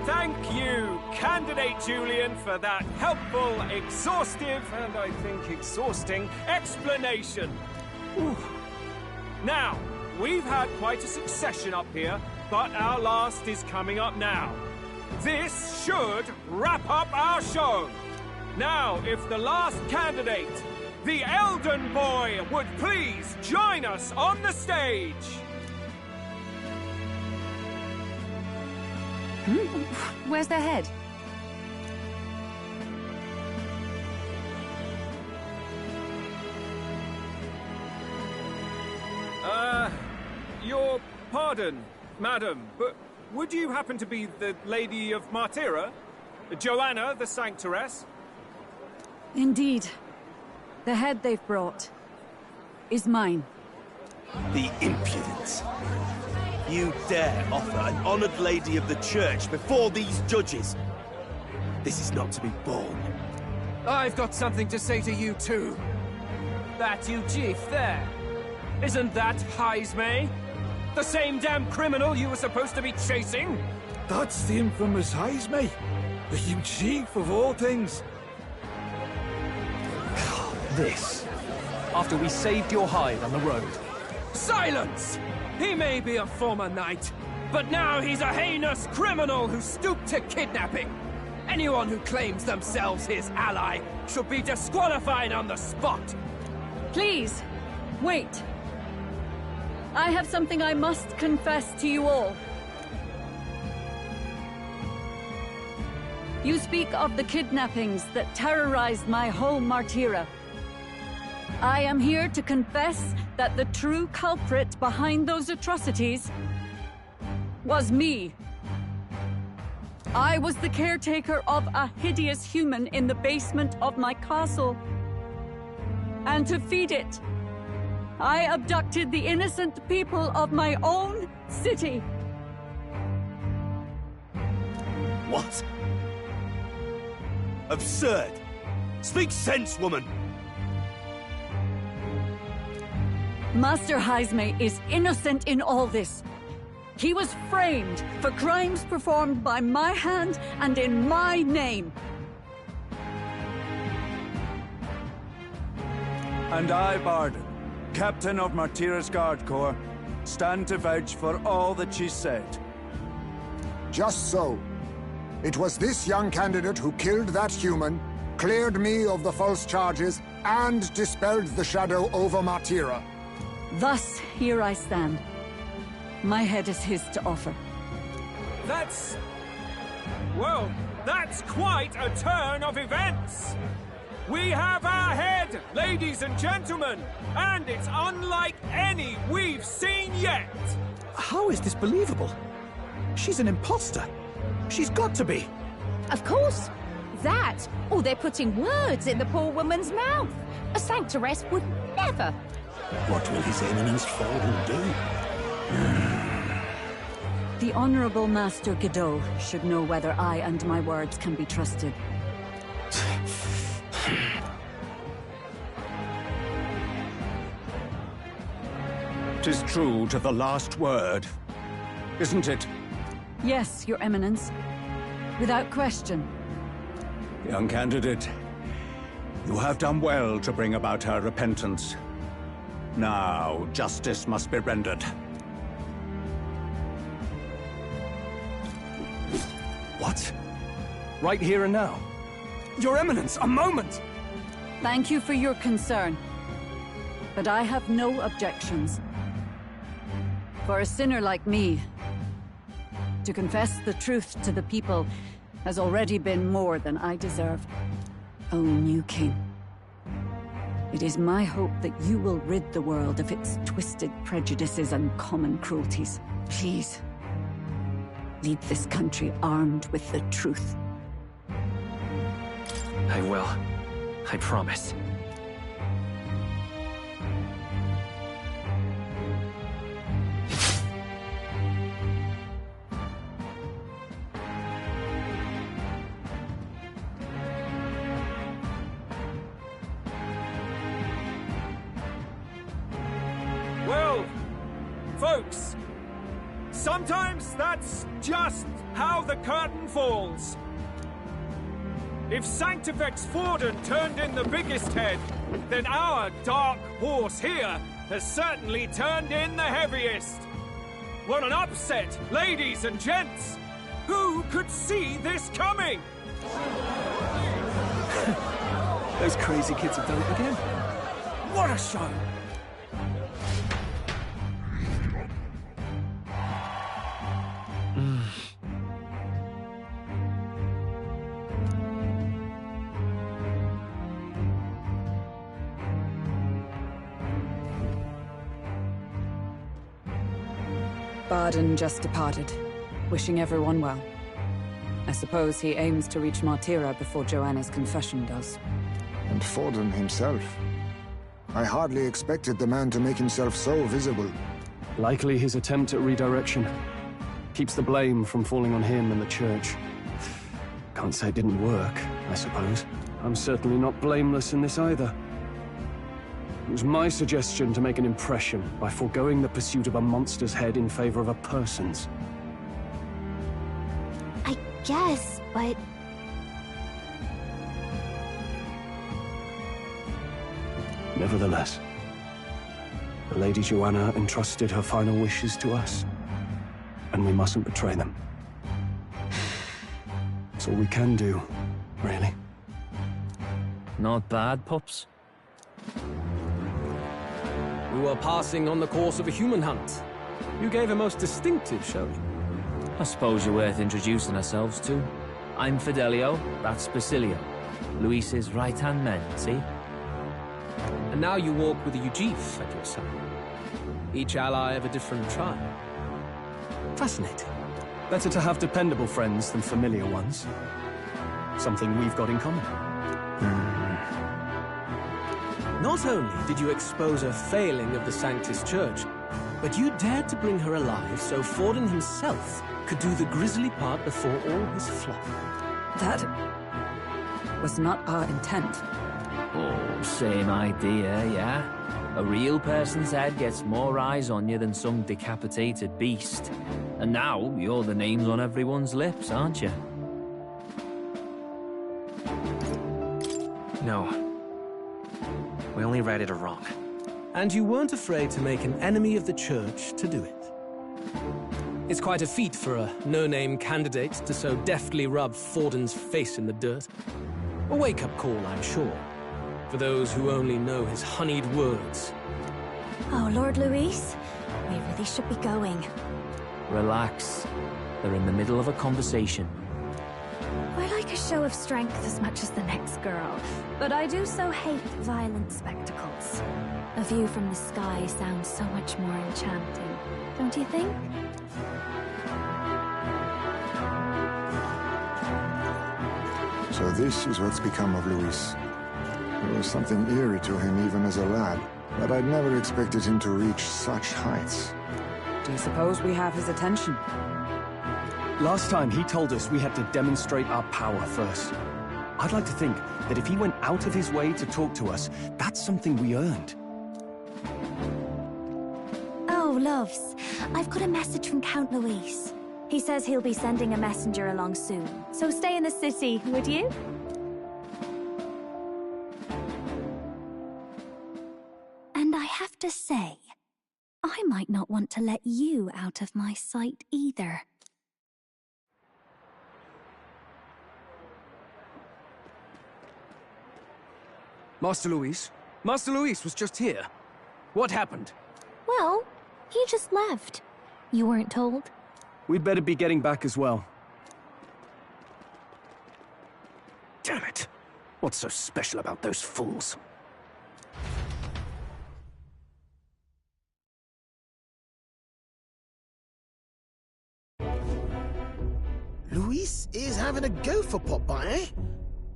Thank you, Candidate Julian, for that helpful, exhaustive, and I think exhausting explanation. Whew. Now, we've had quite a succession up here, but our last is coming up now. This should wrap up our show. Now, if the last candidate, the Elden Boy, would please join us on the stage. Where's their head? Your pardon, madam, but would you happen to be the Lady of Martira? Joanna, the Sanctoress? Indeed. The head they've brought is mine. The impudence. You dare offer an honored lady of the church before these judges? This is not to be borne. I've got something to say to you too. That you chief there. Isn't that Heismay? The same damn criminal you were supposed to be chasing? That's the infamous Heismay. The huge chief of all things. This. After we saved your hide on the road. Silence! He may be a former knight, but now he's a heinous criminal who stooped to kidnapping. Anyone who claims themselves his ally should be disqualified on the spot. Please, wait. I have something I must confess to you all. You speak of the kidnappings that terrorized my home, Martira. I am here to confess that the true culprit behind those atrocities was me. I was the caretaker of a hideous human in the basement of my castle. And to feed it, I abducted the innocent people of my own city. What? Absurd! Speak sense, woman! Master Heismay is innocent in all this. He was framed for crimes performed by my hand and in my name. And I, Barden, Captain of Martira's Guard Corps, stand to vouch for all that she said. Just so. It was this young candidate who killed that human, cleared me of the false charges, and dispelled the shadow over Martira. Thus, here I stand. My head is his to offer. That's... well, that's quite a turn of events! We have our head, ladies and gentlemen, and it's unlike any we've seen yet! How is this believable? She's an imposter. She's got to be. Of course. that, or they're putting words in the poor woman's mouth. A sanctoress would never. What will His Eminence Forden do? The Honorable Master Godot should know whether I and my words can be trusted. 'Tis true to the last word, isn't it? Yes, Your Eminence. Without question. Young candidate, you have done well to bring about her repentance. Now, justice must be rendered. What? Right here and now? Your Eminence, a moment! Thank you for your concern. But I have no objections. For a sinner like me, to confess the truth to the people has already been more than I deserve. O new king, it is my hope that you will rid the world of its twisted prejudices and common cruelties. Please, lead this country armed with the truth. I will. I promise. Well, folks, sometimes that's just how the curtain falls. If Sanctifex Forden turned in the biggest head, then our dark horse here has certainly turned in the heaviest. What an upset, ladies and gents! Who could see this coming? Those crazy kids have done it again. What a show! Baden just departed, wishing everyone well. I suppose he aims to reach Martira before Joanna's confession does. And Forden himself. I hardly expected the man to make himself so visible. Likely his attempt at redirection. Keeps the blame from falling on him and the church. Can't say it didn't work, I suppose. I'm certainly not blameless in this either. It was my suggestion to make an impression by foregoing the pursuit of a monster's head in favor of a person's. I guess, but... Nevertheless, the Lady Joanna entrusted her final wishes to us, and we mustn't betray them. It's all we can do, really. Not bad, pups. We were passing on the course of a human hunt. You gave a most distinctive showing. I suppose you're worth introducing ourselves to. I'm Fidelio, that's Basilio. Luis's right-hand men, see? And now you walk with a Ujif at your side. Each ally of a different tribe. Fascinating. Better to have dependable friends than familiar ones. Something we've got in common. Not only did you expose a failing of the Sanctus Church, but you dared to bring her alive so Forden himself could do the grisly part before all his flock. That was not our intent. Oh, same idea, yeah? A real person's head gets more eyes on you than some decapitated beast. And now, you're the names on everyone's lips, aren't you? No. We only read it wrong. And you weren't afraid to make an enemy of the Church to do it. It's quite a feat for a no-name candidate to so deftly rub Forden's face in the dirt. A wake-up call, I'm sure, for those who only know his honeyed words. Oh, Lord Luis, we really should be going. Relax. They're in the middle of a conversation. I like a show of strength as much as the next girl, but I do so hate violent spectacles. A view from the sky sounds so much more enchanting, don't you think? So this is what's become of Luis. There was something eerie to him even as a lad, but I'd never expected him to reach such heights. Do you suppose we have his attention? Last time, he told us we had to demonstrate our power first. I'd like to think that if he went out of his way to talk to us, that's something we earned. Oh, loves. I've got a message from Count Luis. He says he'll be sending a messenger along soon, so stay in the city, would you? And I have to say, I might not want to let you out of my sight either. Master Luis? Master Luis was just here. What happened? Well, he just left. You weren't told? We'd better be getting back as well. Damn it. What's so special about those fools? Luis is having a go for Popeye, eh?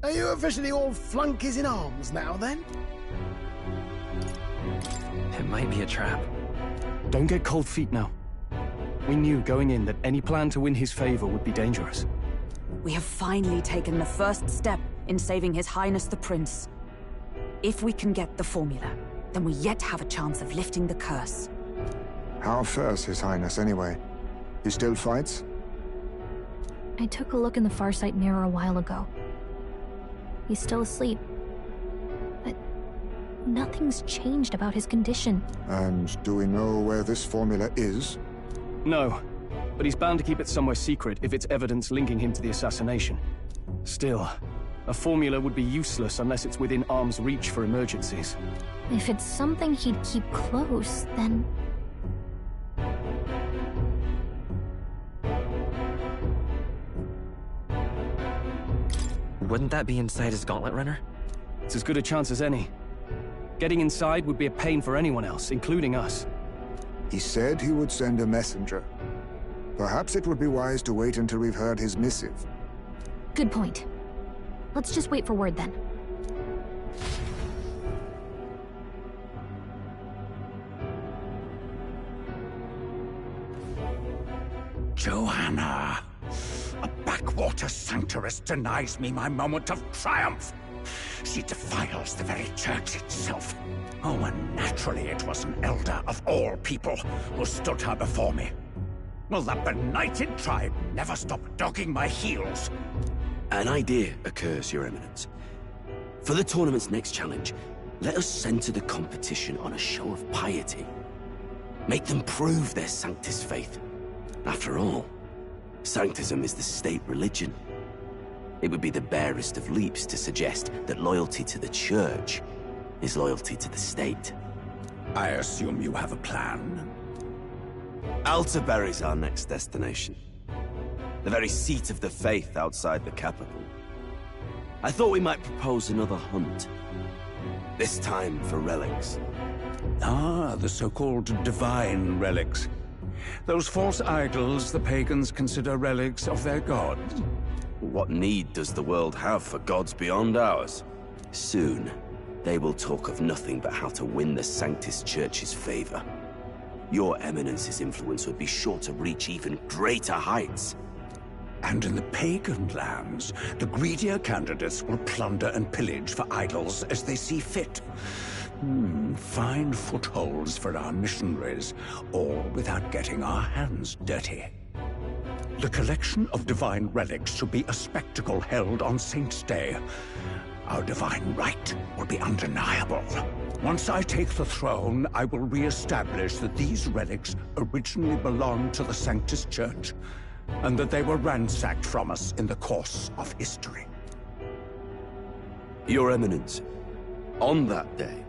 Are you officially all flunkies in arms now, then? It might be a trap. Don't get cold feet now. We knew going in that any plan to win his favor would be dangerous. We have finally taken the first step in saving His Highness the Prince. If we can get the formula, then we yet have a chance of lifting the curse. How fares His Highness, anyway? He still fights? I took a look in the Farsight mirror a while ago. He's still asleep. But nothing's changed about his condition. And do we know where this formula is? No, but he's bound to keep it somewhere secret if it's evidence linking him to the assassination. Still, a formula would be useless unless it's within arm's reach for emergencies. If it's something he'd keep close, then... Wouldn't that be inside his gauntlet runner? It's as good a chance as any. Getting inside would be a pain for anyone else, including us. He said he would send a messenger. Perhaps it would be wise to wait until we've heard his missive. Good point. Let's just wait for word then. Joanna! A backwater sanctuarist denies me my moment of triumph! She defiles the very church itself. Oh, and naturally it was an elder of all people who stood her before me. Will that benighted tribe never stop dogging my heels? An idea occurs, Your Eminence. For the tournament's next challenge, let us center the competition on a show of piety. Make them prove their Sanctus faith. After all, Sanctism is the state religion. It would be the barest of leaps to suggest that loyalty to the Church is loyalty to the state. I assume you have a plan? Altaberry's our next destination. The very seat of the faith outside the capital. I thought we might propose another hunt. This time for relics. Ah, the so-called divine relics. Those false idols the pagans consider relics of their gods. What need does the world have for gods beyond ours? Soon, they will talk of nothing but how to win the Sanctus Church's favor. Your Eminence's influence would be sure to reach even greater heights. And in the pagan lands, the greedier candidates will plunder and pillage for idols as they see fit. Fine footholds for our missionaries, all without getting our hands dirty. The collection of divine relics should be a spectacle held on Saint's Day. Our divine right will be undeniable. Once I take the throne, I will re-establish that these relics originally belonged to the Sanctus Church, and that they were ransacked from us in the course of history. Your Eminence, on that day,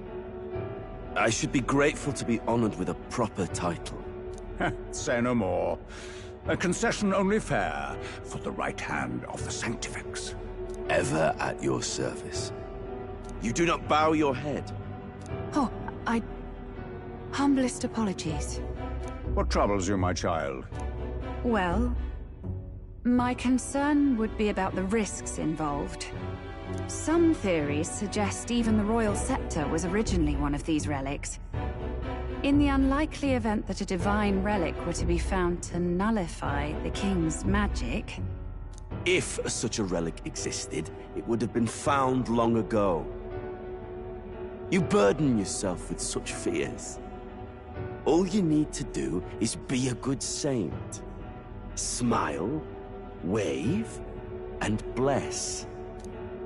I should be grateful to be honored with a proper title. Say no more. A concession only fair for the right hand of the Sanctifex. Ever at your service. You do not bow your head. Oh, humblest apologies. What troubles you, my child? Well, My concern would be about the risks involved. Some theories suggest even the royal scepter was originally one of these relics. In the unlikely event that a divine relic were to be found to nullify the king's magic... If such a relic existed, it would have been found long ago. You burden yourself with such fears. All you need to do is be a good saint. Smile, wave, and bless.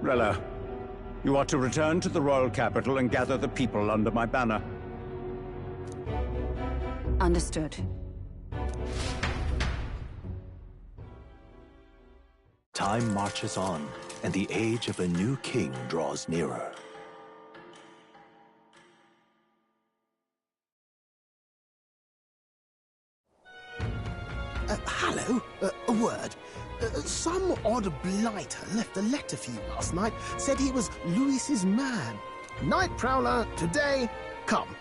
Rella, you are to return to the royal capital and gather the people under my banner. Understood. Time marches on, and the age of a new king draws nearer. Hello? A word. Some odd blighter left a letter for you last night. Said he was Louis's man. Night Prowler, today, come.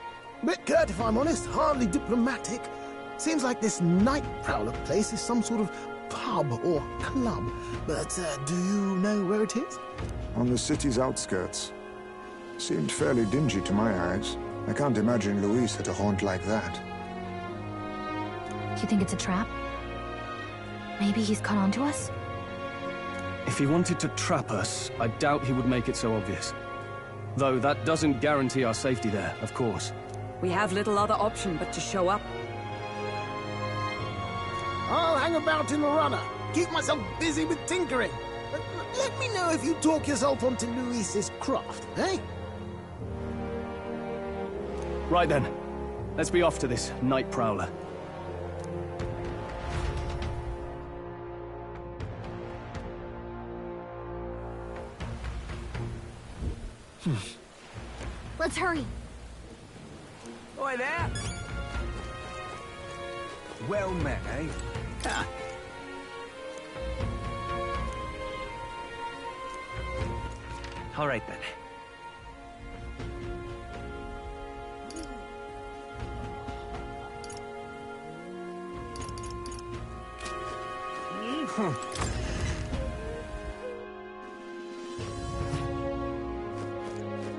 Bit curt if I'm honest, hardly diplomatic. Seems like this Night Prowler place is some sort of pub or club. But do you know where it is? On the city's outskirts. Seemed fairly dingy to my eyes. I can't imagine Louis at a haunt like that. You think it's a trap? Maybe he's caught on to us? If he wanted to trap us, I doubt he would make it so obvious. Though that doesn't guarantee our safety there, of course. We have little other option but to show up. I'll hang about in the runner. Keep myself busy with tinkering. Let me know if you talk yourself onto Louis's craft, eh? Right then. Let's be off to this Night Prowler. Let's hurry. Oi there! Well met, eh? Ha. All right then.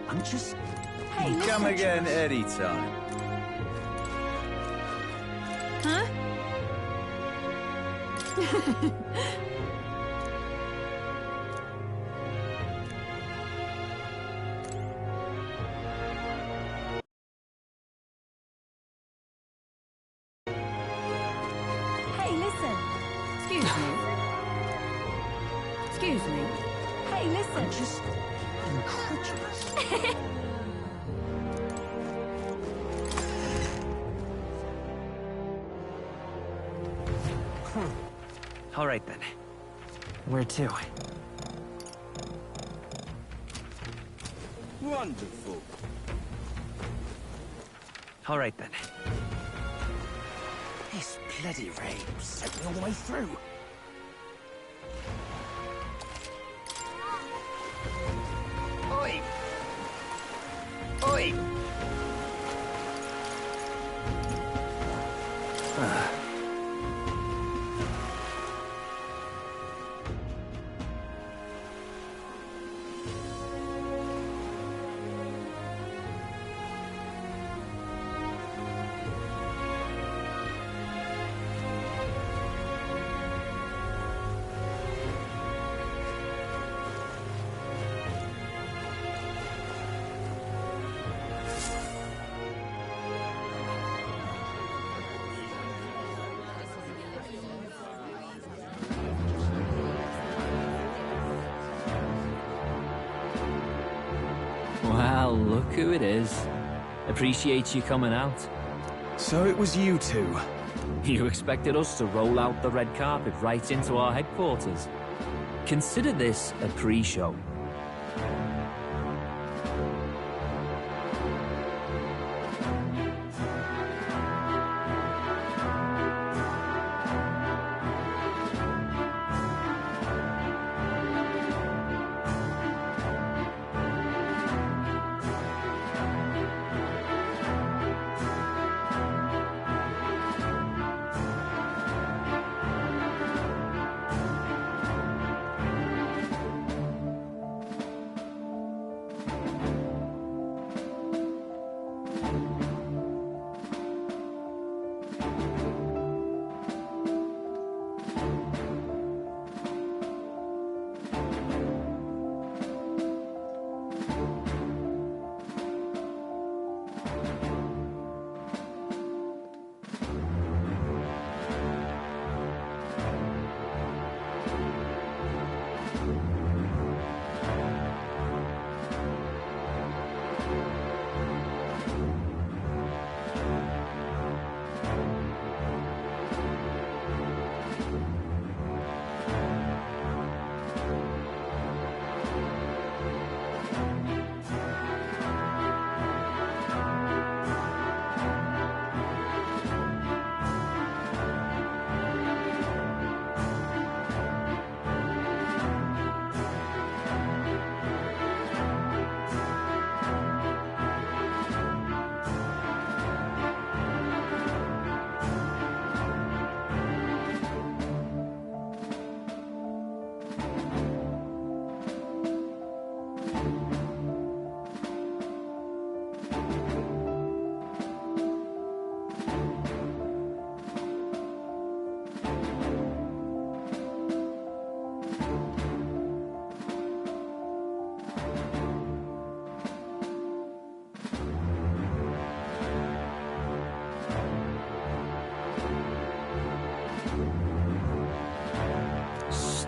I'm just... Hey, Come again anytime. Huh? Hey, listen. Excuse me. Excuse me. Hey, listen. I'm just incredulous. All right then. Where to? Wonderful. All right then. This bloody rain sent me all the way through. Oi! Oi! Well, look who it is. Appreciate you coming out. So it was you two. You expected us to roll out the red carpet right into our headquarters. Consider this a pre-show.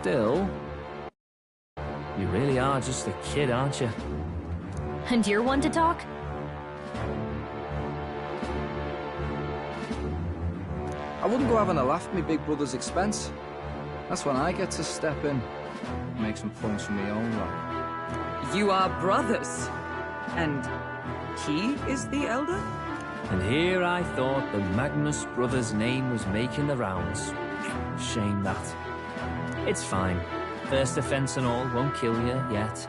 Still, you really are just a kid, aren't you? And you're one to talk? I wouldn't go having a laugh at my big brother's expense. That's when I get to step in, make some points for my own lot. You are brothers. And he is the elder? And here I thought the Magnus brothers' name was making the rounds. Shame that. It's fine. First offense and all won't kill you yet.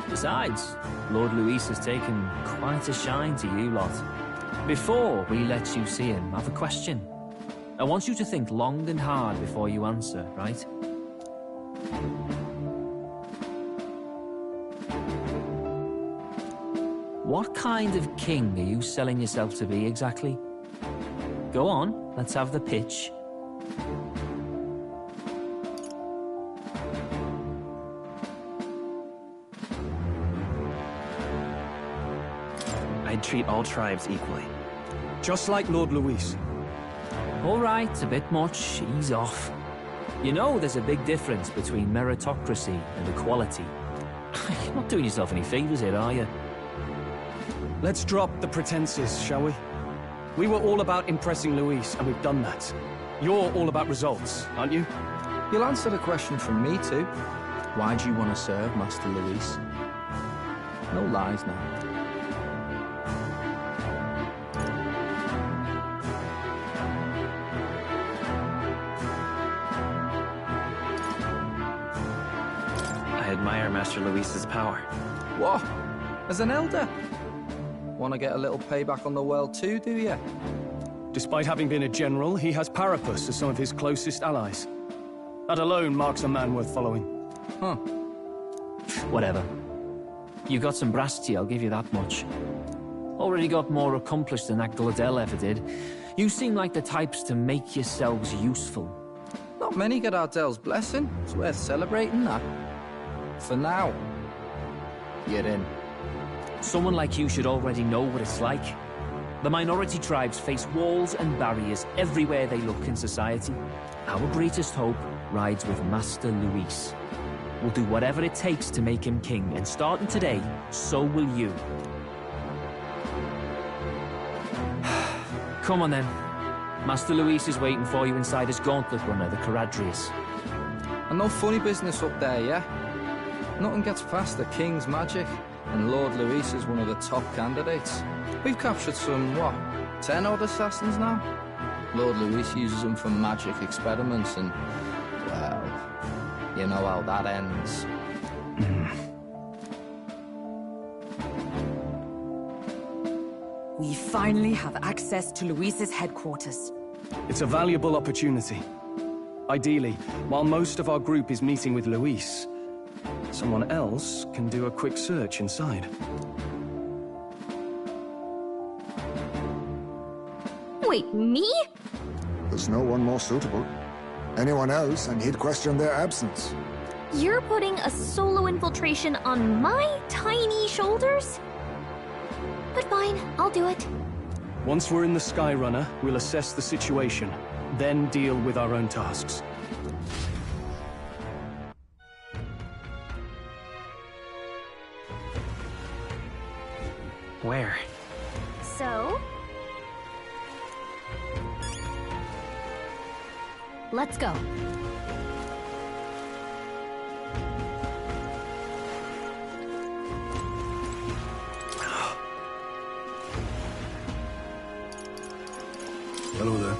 Besides, Lord Luis has taken quite a shine to you lot. Before we let you see him, I have a question. I want you to think long and hard before you answer, right? What kind of king are you selling yourself to be exactly? Go on, let's have the pitch. I'd treat all tribes equally. Just like Lord Luis. All right, a bit much. Ease off. You know there's a big difference between meritocracy and equality. You're not doing yourself any favors here, are you? Let's drop the pretenses, shall we? We were all about impressing Luis, and we've done that. You're all about results, aren't you? You'll answer the question from me too. Why do you want to serve Master Luis? No lies now. I admire Master Luis's power. What? As an elder? Want to get a little payback on the world too, do you? Despite having been a general, he has Parapus as some of his closest allies. That alone marks a man worth following. Huh. Whatever. You got some brass tea, I'll give you that much. Already got more accomplished than that Gladel ever did. You seem like the types to make yourselves useful. Not many get Ardel's blessing. It's worth celebrating that. For now, you're in. Someone like you should already know what it's like. The minority tribes face walls and barriers everywhere they look in society. Our greatest hope rides with Master Luis. We'll do whatever it takes to make him king, and starting today, so will you. Come on then. Master Luis is waiting for you inside his gauntlet runner, the Caradrius. And no funny business up there, yeah? Nothing gets past the king's magic. And Lord Luis is one of the top candidates. We've captured some, what, 10 odd assassins now? Lord Luis uses them for magic experiments and, well, you know how that ends. We finally have access to Luis's headquarters. It's a valuable opportunity. Ideally, while most of our group is meeting with Luis, someone else can do a quick search inside. Wait, me? There's no one more suitable. Anyone else, and he'd question their absence. You're putting a solo infiltration on my tiny shoulders? But fine, I'll do it. Once we're in the Skyrunner, we'll assess the situation, then deal with our own tasks. Where? So? Let's go. Hello there.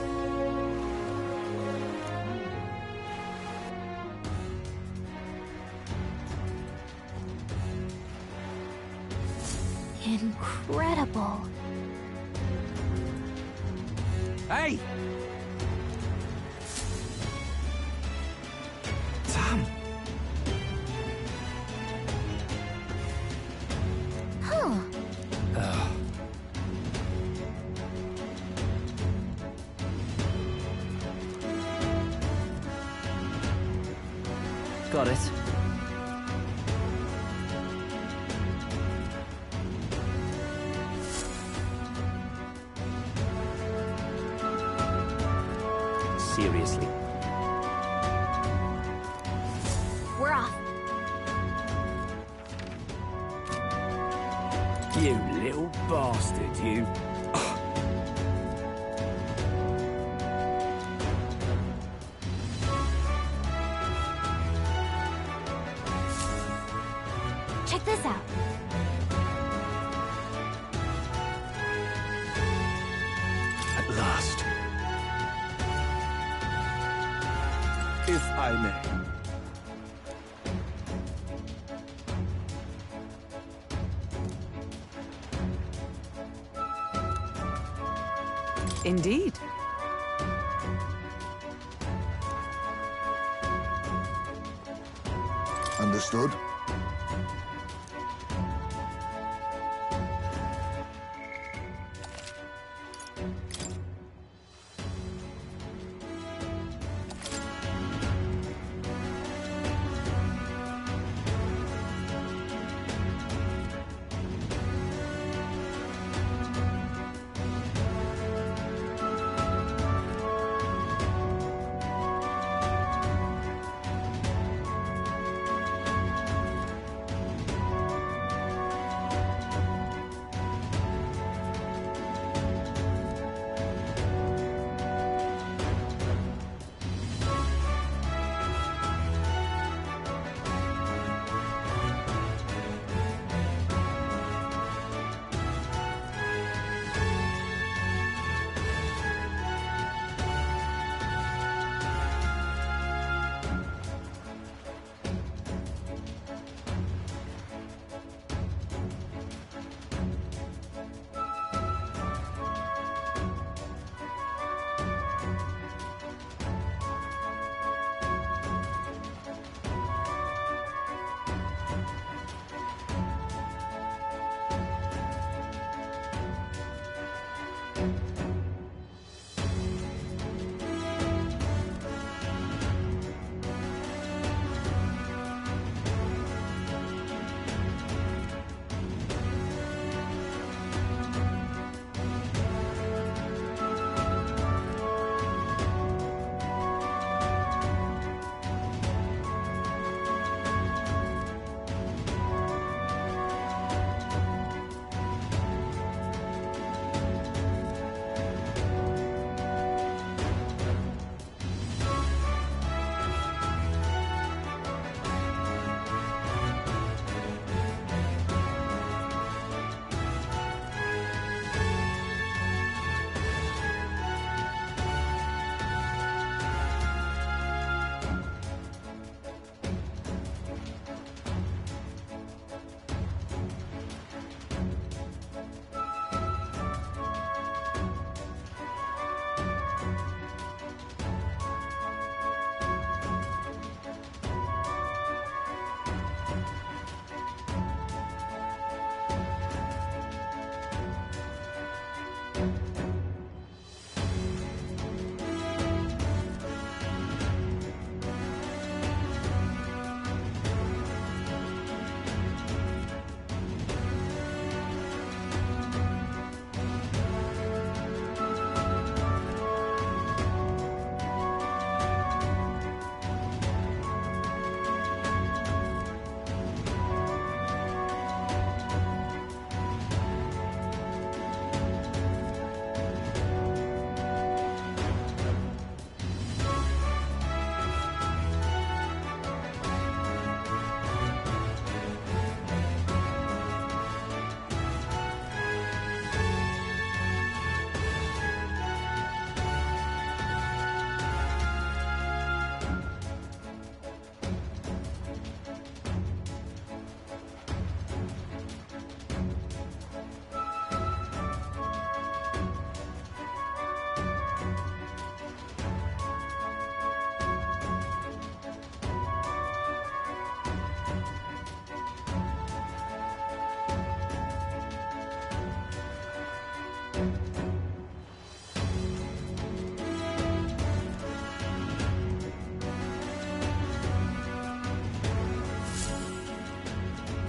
Incredible. Hey! Damn! Huh. Got it. Seriously. bastard, you. Check this out. At last. If I may. Indeed. Understood.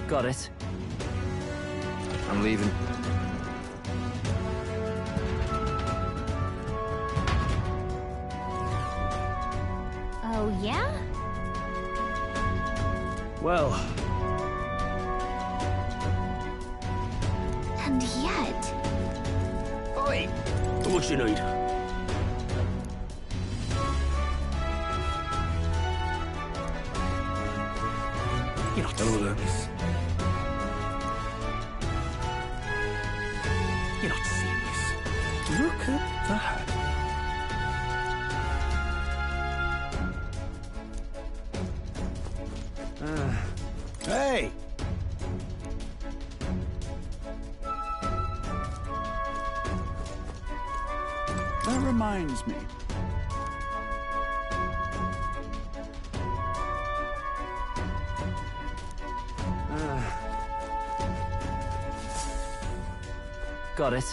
Got it. I'm leaving. Oh, yeah? Well... And yet... What you need? You're not serious. You're not serious. Look at that. Hey! That reminds me. Got it.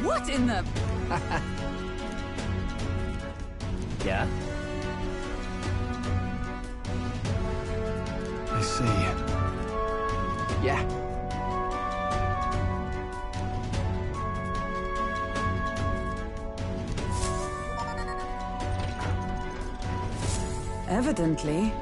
What in the... Yeah? I see. Yeah. Evidently.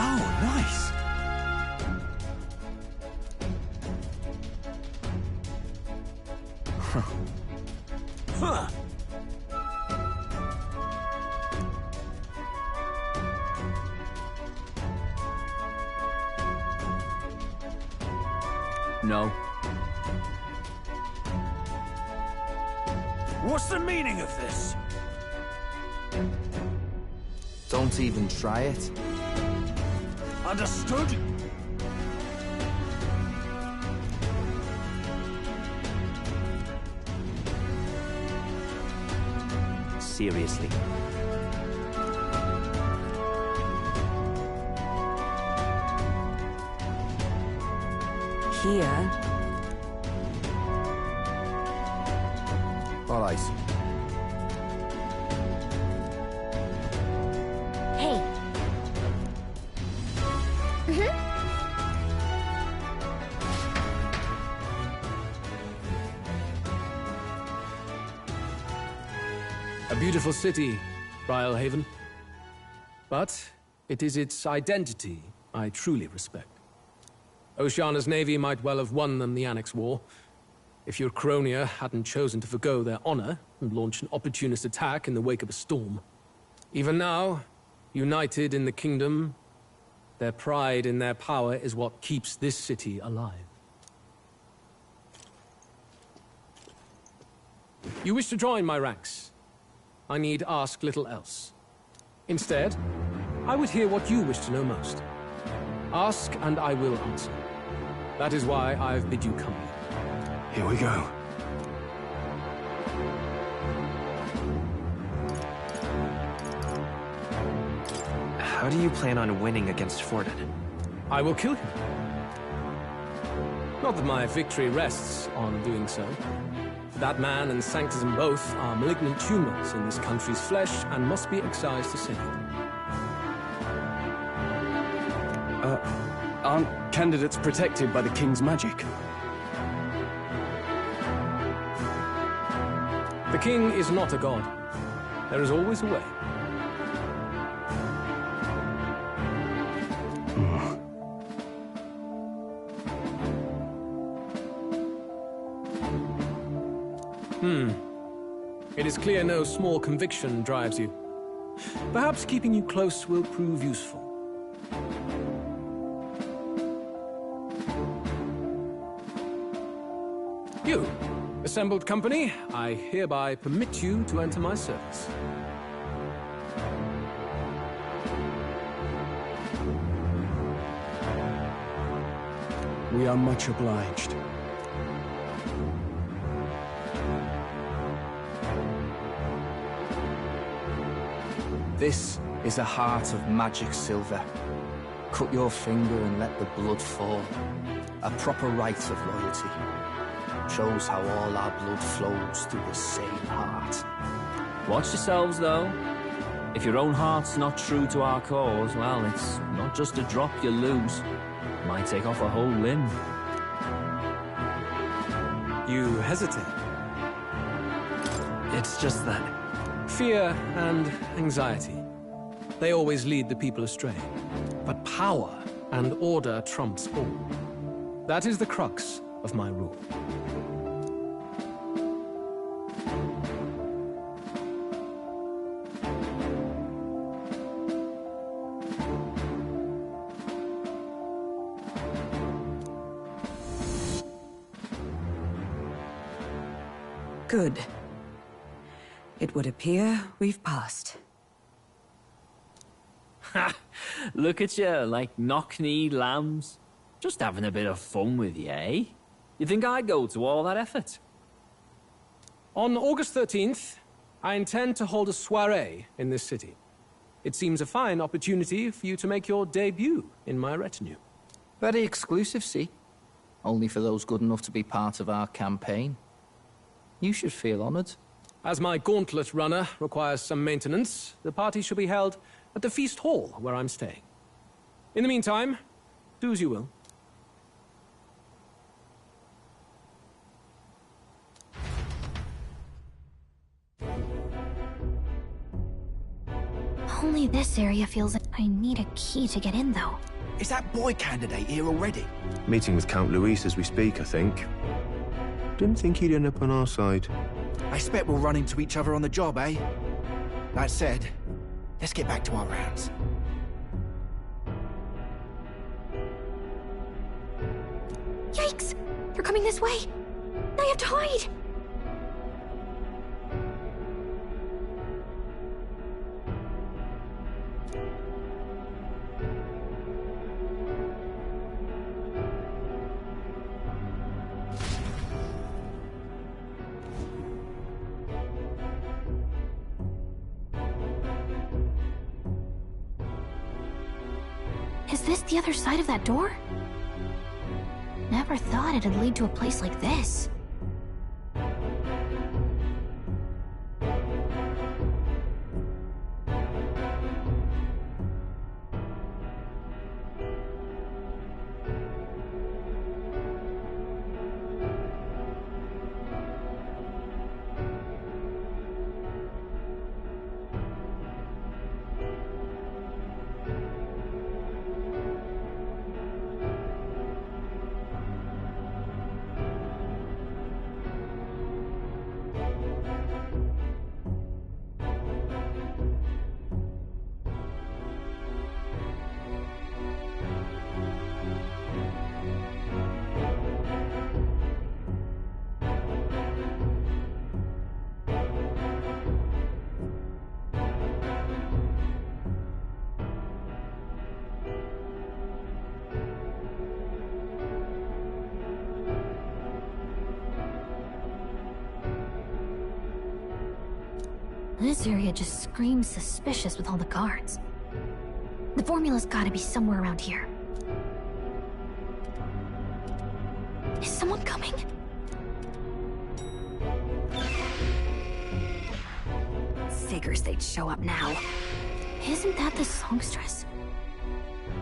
Oh, nice. Huh. No. What's the meaning of this? Don't even try it. Understood? Seriously. Here. All right. Hey. A beautiful city, Briarhaven. But it is its identity I truly respect. Oceana's navy might well have won them the Annex War, if your Cronia hadn't chosen to forgo their honor and launch an opportunist attack in the wake of a storm. Even now, united in the kingdom, their pride in their power is what keeps this city alive. You wish to join my ranks. I need ask little else. Instead, I would hear what you wish to know most. Ask, and I will answer. That is why I've bid you come here. Here we go. How do you plan on winning against Forden? I will kill him. Not that my victory rests on doing so. That man and Sanctism both are malignant tumors in this country's flesh and must be excised to save it. Aren't candidates protected by the King's magic? The king is not a god. There is always a way. It is clear no small conviction drives you. Perhaps keeping you close will prove useful. You, assembled company, I hereby permit you to enter my service. We are much obliged. This is a heart of magic silver. Cut your finger and let the blood fall. A proper rite of loyalty. Shows how all our blood flows through the same heart. Watch yourselves, though. If your own heart's not true to our cause, well, it's not just a drop you lose. It might take off a whole limb. You hesitate. It's just that fear and anxiety, they always lead the people astray. But power and order trumps all. That is the crux of my rule. Good. It would appear we've passed. Ha! Look at you, like knock-kneed lambs. Just having a bit of fun with you, eh? You think I'd go to all that effort? On August 13th, I intend to hold a soirée in this city. It seems a fine opportunity for you to make your debut in my retinue. Very exclusive, see? Only for those good enough to be part of our campaign. You should feel honored. As my gauntlet runner requires some maintenance, the party shall be held at the feast hall where I'm staying. In the meantime, do as you will. Only this area feels like I need a key to get in, though. Is that boy candidate here already? Meeting with Count Luis as we speak, I think. Didn't think he'd end up on our side. I expect we'll run into each other on the job, eh? That said, let's get back to our rounds. Yikes! They're coming this way! I have to hide! Is this the other side of that door? Never thought it'd lead to a place like this. This area just screams suspicious with all the guards. The formula's gotta be somewhere around here. Is someone coming? Figures they'd show up now. Isn't that the songstress?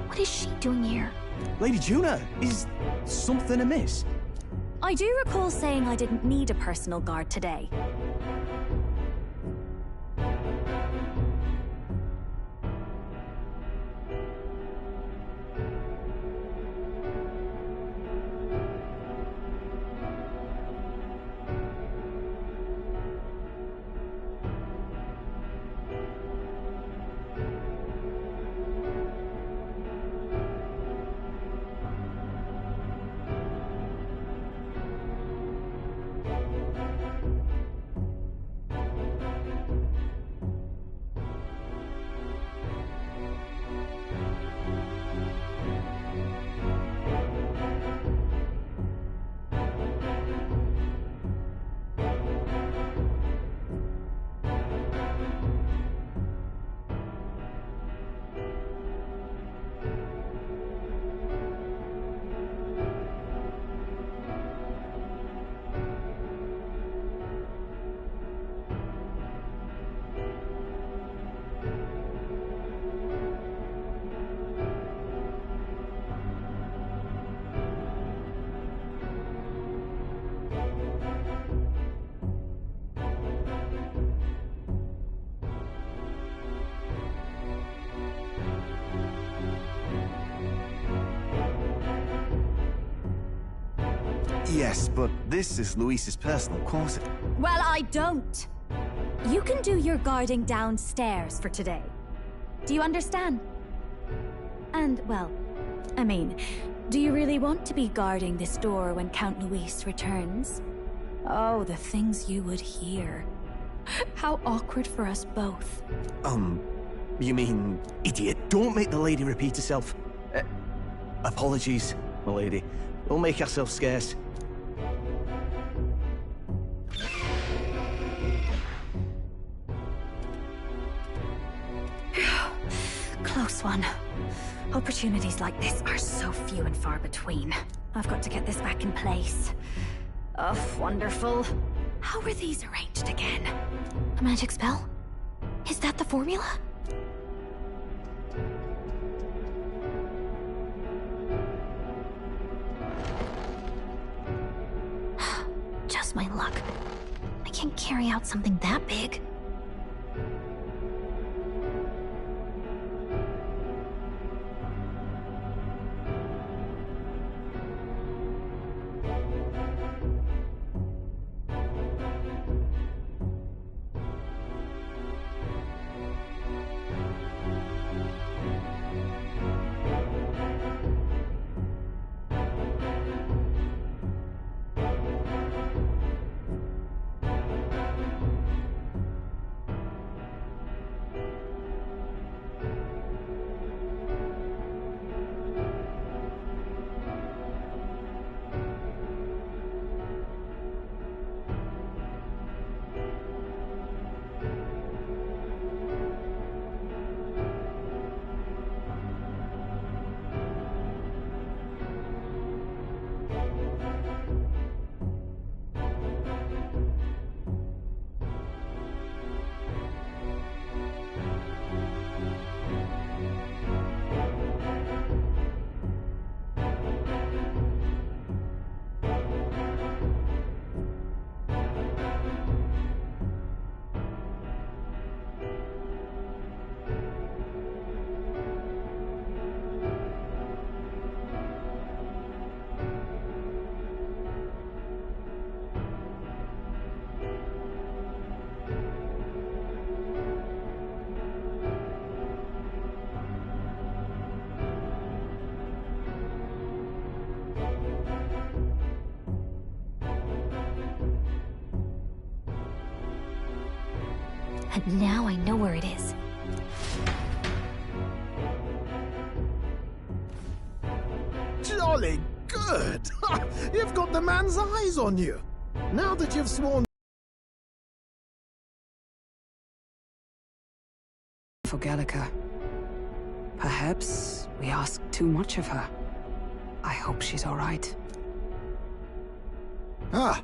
What is she doing here? Lady Juna, is something amiss? I do recall saying I didn't need a personal guard today. Yes, but this is Luis's personal quarter. Well, I don't. You can do your guarding downstairs for today. Do you understand? And, well, I mean, do you really want to be guarding this door when Count Luis returns? Oh, the things you would hear. How awkward for us both. You mean, idiot, don't make the lady repeat herself. Apologies, my lady. We'll make ourselves scarce. Close one. Opportunities like this are so few and far between. I've got to get this back in place. Oh, wonderful. How were these arranged again? A magic spell? Is that the formula? Just my luck. I can't carry out something that big. And now I know where it is. Jolly good! You've got the man's eyes on you. Now that you've sworn... For Gallica. Perhaps we ask too much of her. I hope she's all right. Ah,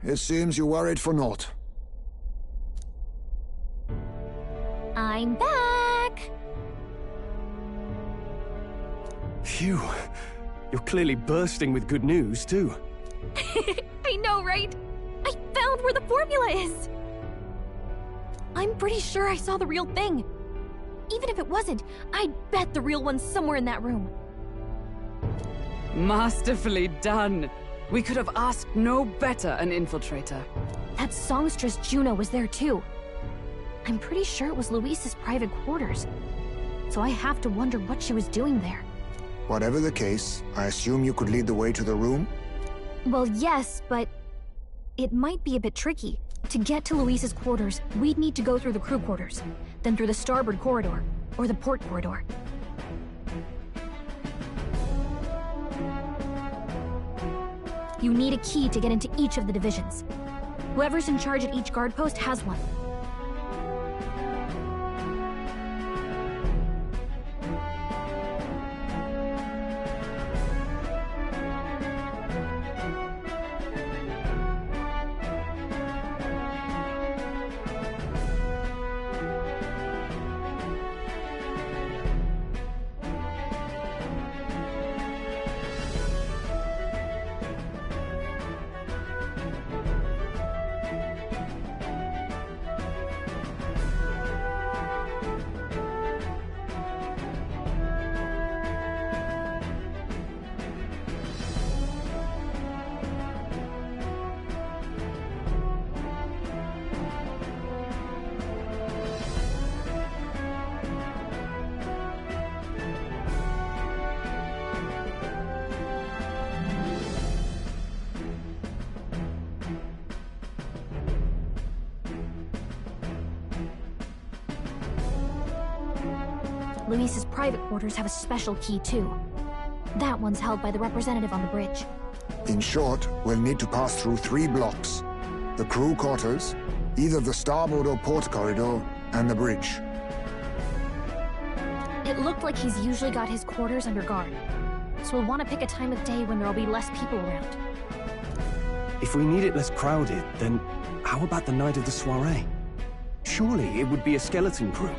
it seems you worried for naught. I'm back! Phew. You're clearly bursting with good news, too. I know, right? I found where the formula is! I'm pretty sure I saw the real thing. Even if it wasn't, I'd bet the real one's somewhere in that room. Masterfully done. We could have asked no better an infiltrator. That songstress Juno was there too. I'm pretty sure it was Luis's private quarters. So I have to wonder what she was doing there. Whatever the case, I assume you could lead the way to the room? Well, yes, but it might be a bit tricky. To get to Luis's quarters, we'd need to go through the crew quarters, then through the starboard corridor, or the port corridor. You need a key to get into each of the divisions. Whoever's in charge at each guard post has one. Luis's private quarters have a special key, too. That one's held by the representative on the bridge. In short, we'll need to pass through 3 blocks. The crew quarters, either the starboard or port corridor, and the bridge. It looked like he's usually got his quarters under guard. So we'll want to pick a time of day when there'll be less people around. If we need it less crowded, then how about the night of the soiree? Surely it would be a skeleton crew.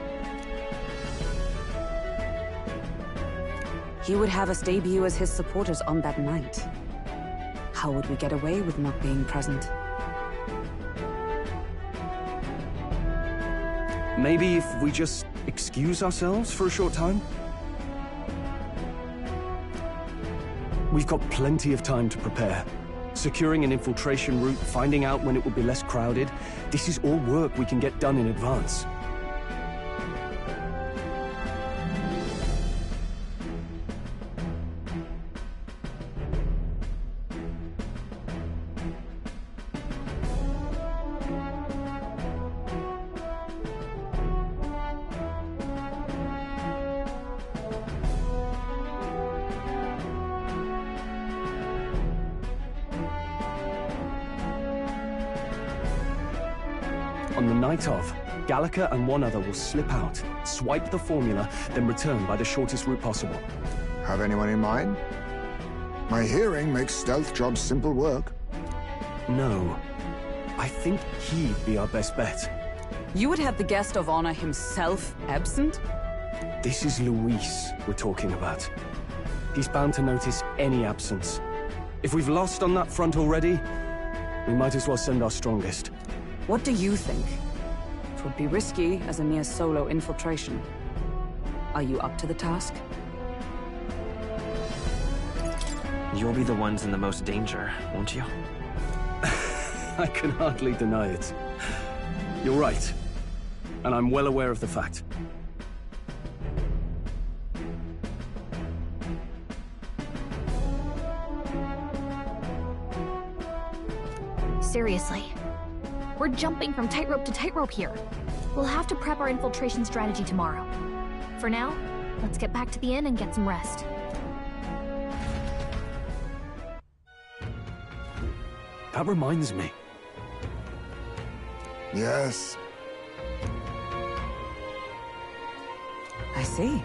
He would have us debut as his supporters on that night. How would we get away with not being present? Maybe if we just excuse ourselves for a short time? We've got plenty of time to prepare. Securing an infiltration route, finding out when it will be less crowded. This is all work we can get done in advance. On the night of, Gallica and one other will slip out, swipe the formula, then return by the shortest route possible. Have anyone in mind? My hearing makes stealth jobs simple work. No. I think he'd be our best bet. You would have the guest of honor himself absent? This is Luis we're talking about. He's bound to notice any absence. If we've lost on that front already, we might as well send our strongest. What do you think? It would be risky as a near solo infiltration. Are you up to the task? You'll be the ones in the most danger, won't you? I can hardly deny it. You're right. And I'm well aware of the fact. Seriously. We're jumping from tightrope to tightrope here. We'll have to prep our infiltration strategy tomorrow. For now, let's get back to the inn and get some rest. That reminds me. Yes. I see.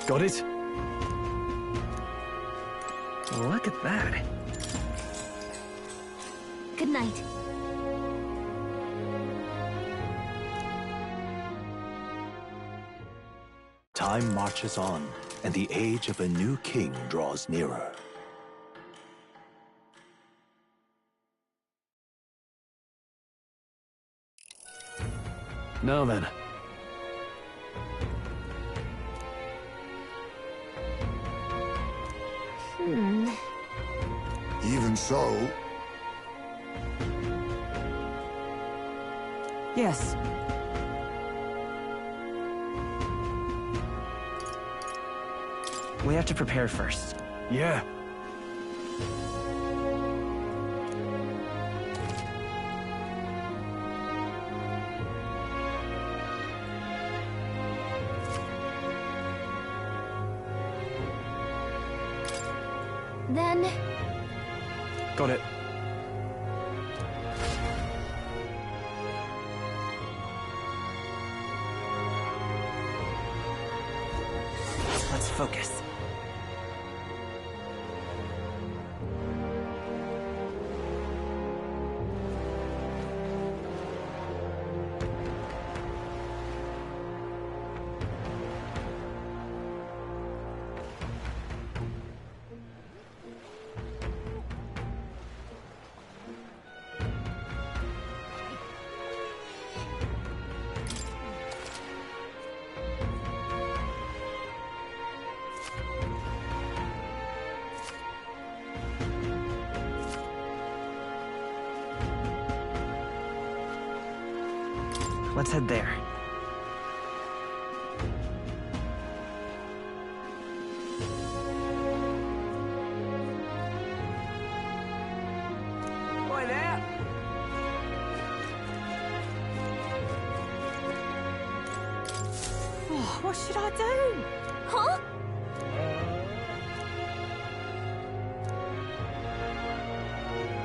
Got it? Look at that. Good night. Time marches on, and the age of a new king draws nearer. Now then. Even so, Yes. We have to prepare first. Yeah. Then... Got it. Let's focus. Let's head there. Boy there! Oh, what should I do? Huh?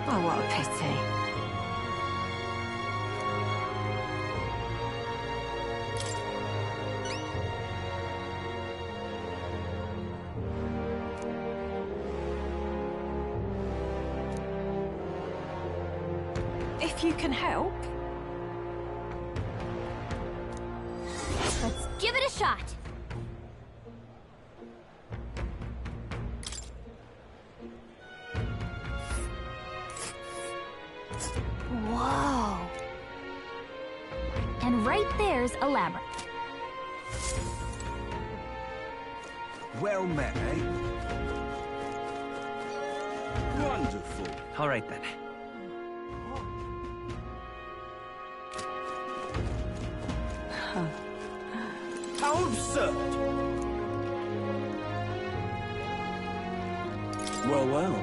Oh, what a pity. If you can help. Let's give it a shot. Whoa. And right there's a labyrinth. Well met, eh? Wonderful. All right then. How absurd! Well, well.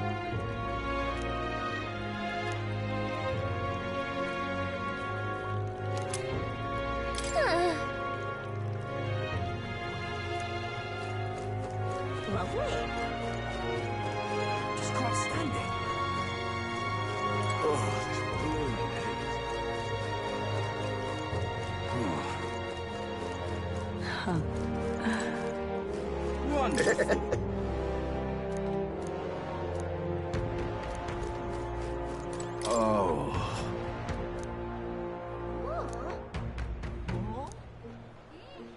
Lovely. Just can't stand it. Oh, this balloon head. Wonderful. Oh.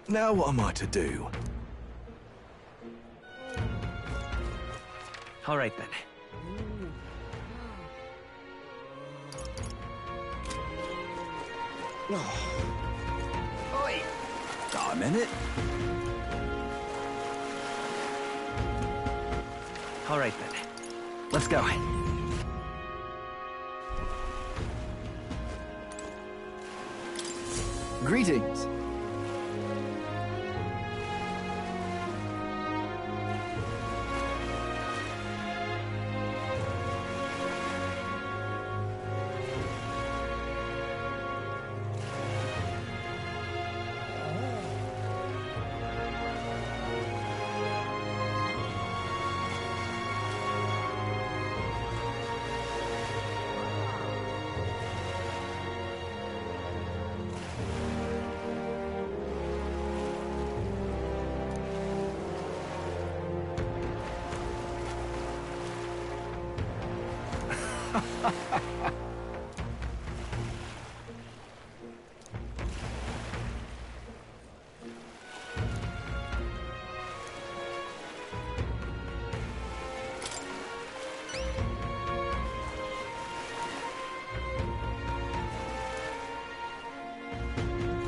Now what am I to do? All right then. Oi! Got a minute? All right then. Let's go. Greetings.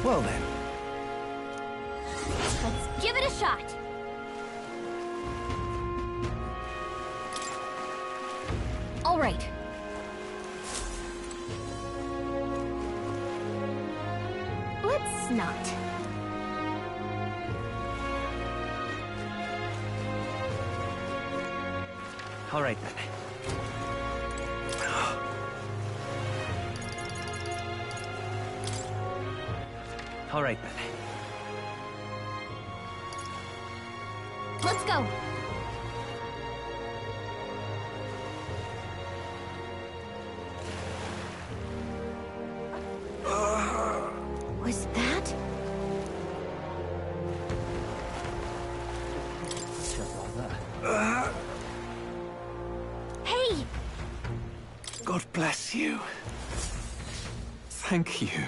Well then. Let's give it a shot. All right. Let's not. All right, then. All right, then. Let's go. Was that? Hey! God bless you. Thank you.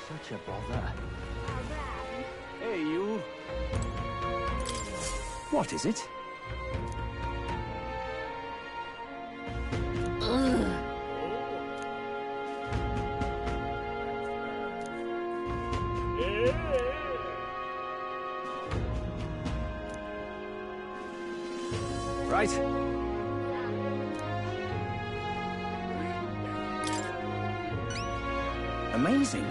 Such a bother. Hey, you. What is it? Right. Amazing.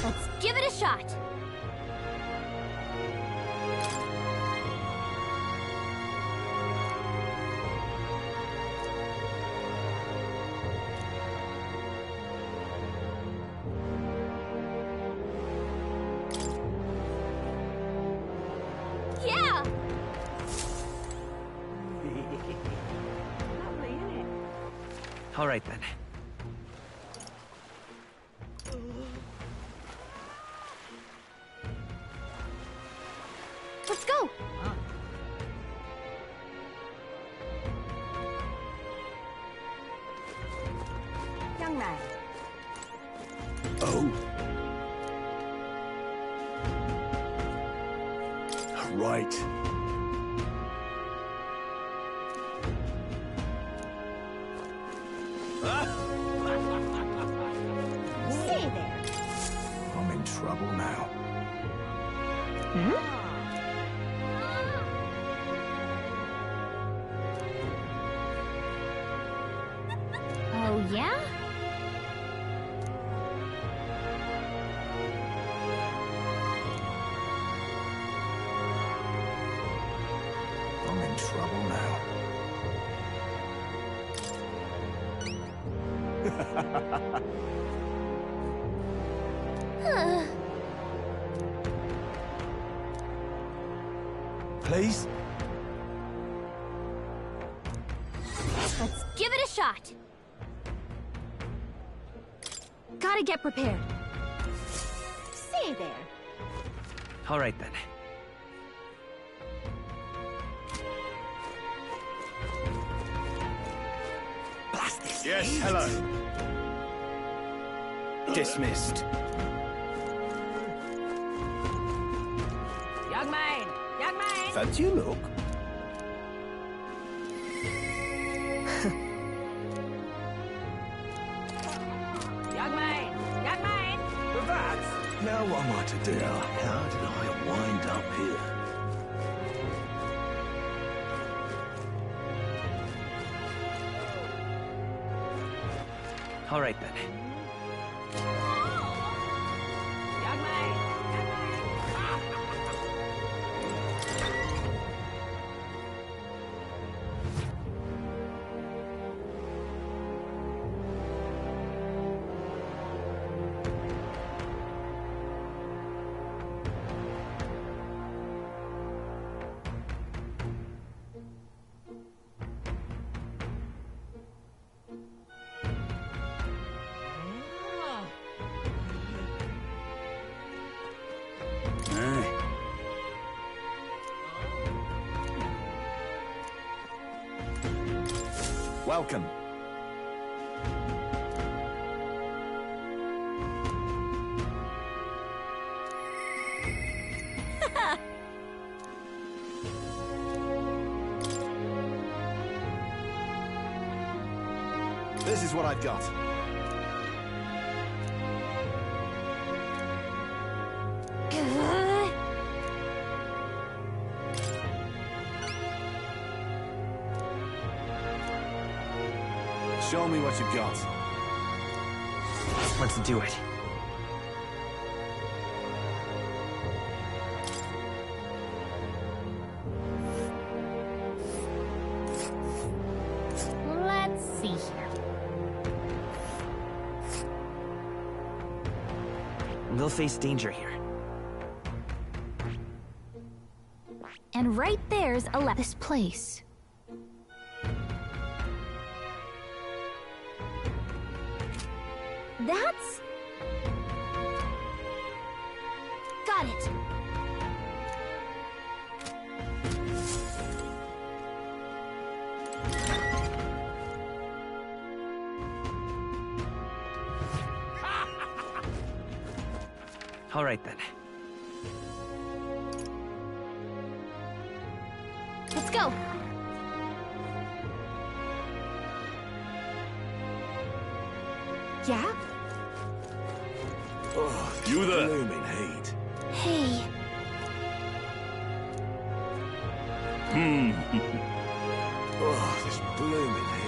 Let's give it a shot. Yeah! All right, then. Let's go! Young man. Oh. Right. Stay there. I'm in trouble now. Oh, yeah? I'm in trouble now. Please? Let's give it a shot. Gotta get prepared. Stay there. All right, then. Yes, hello. Dismissed. Young man! Young man! Fancy a look? Young man! Young man! That? Now what am I to do? How did I wind up here? All right, then. Young man! Welcome. This is what I've got. Show me what you've got. Let's do it. Let's see here. We'll face danger here. And right there's this place. That's... Got it. All right, then. Let's go. Yeah? Oh, You there? blooming heat. Hey. Oh, this blooming heat.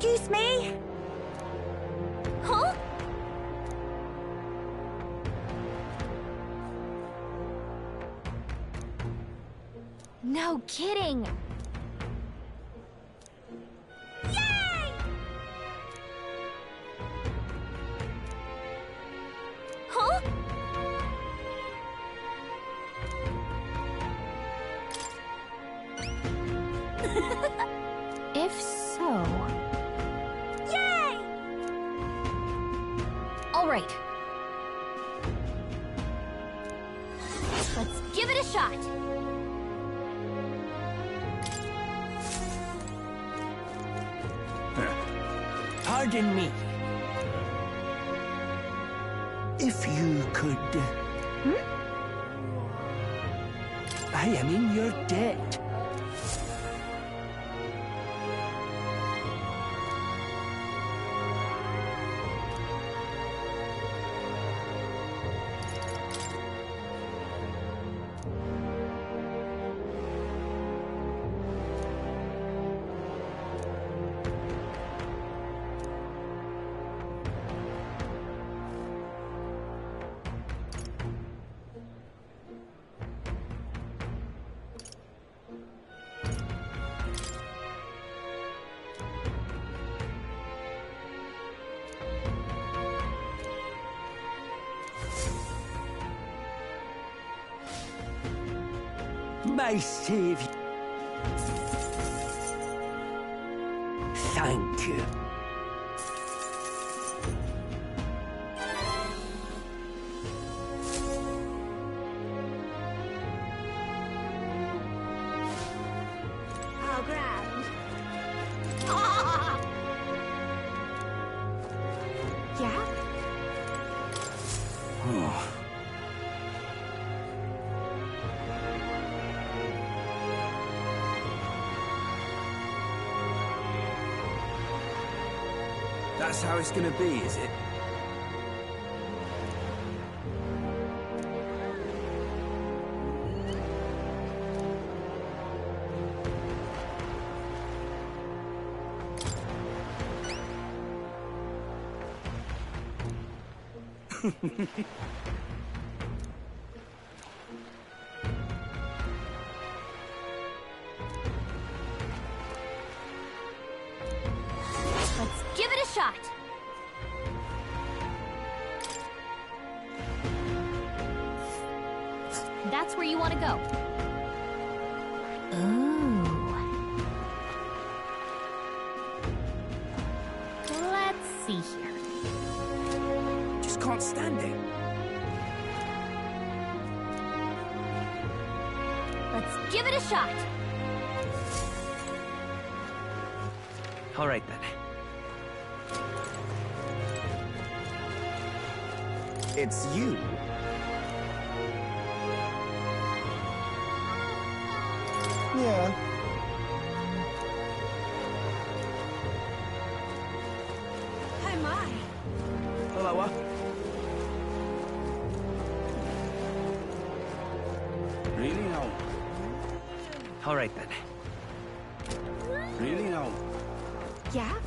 Excuse me? Huh? No kidding! Yay! Huh? If so... Yay! All right. Let's give it a shot. Pardon me. If you could... I am in your debt. My savior. Thank you. Oh, grand. Yeah? Oh. That's how it's gonna be, is it? Let's give it a shot. That's where you want to go. Ooh. Let's see here. Just can't stand it. Let's give it a shot. All right, then. It's you. Yeah. Oh my. Hello. Really now? All right, then. Really now? Yeah?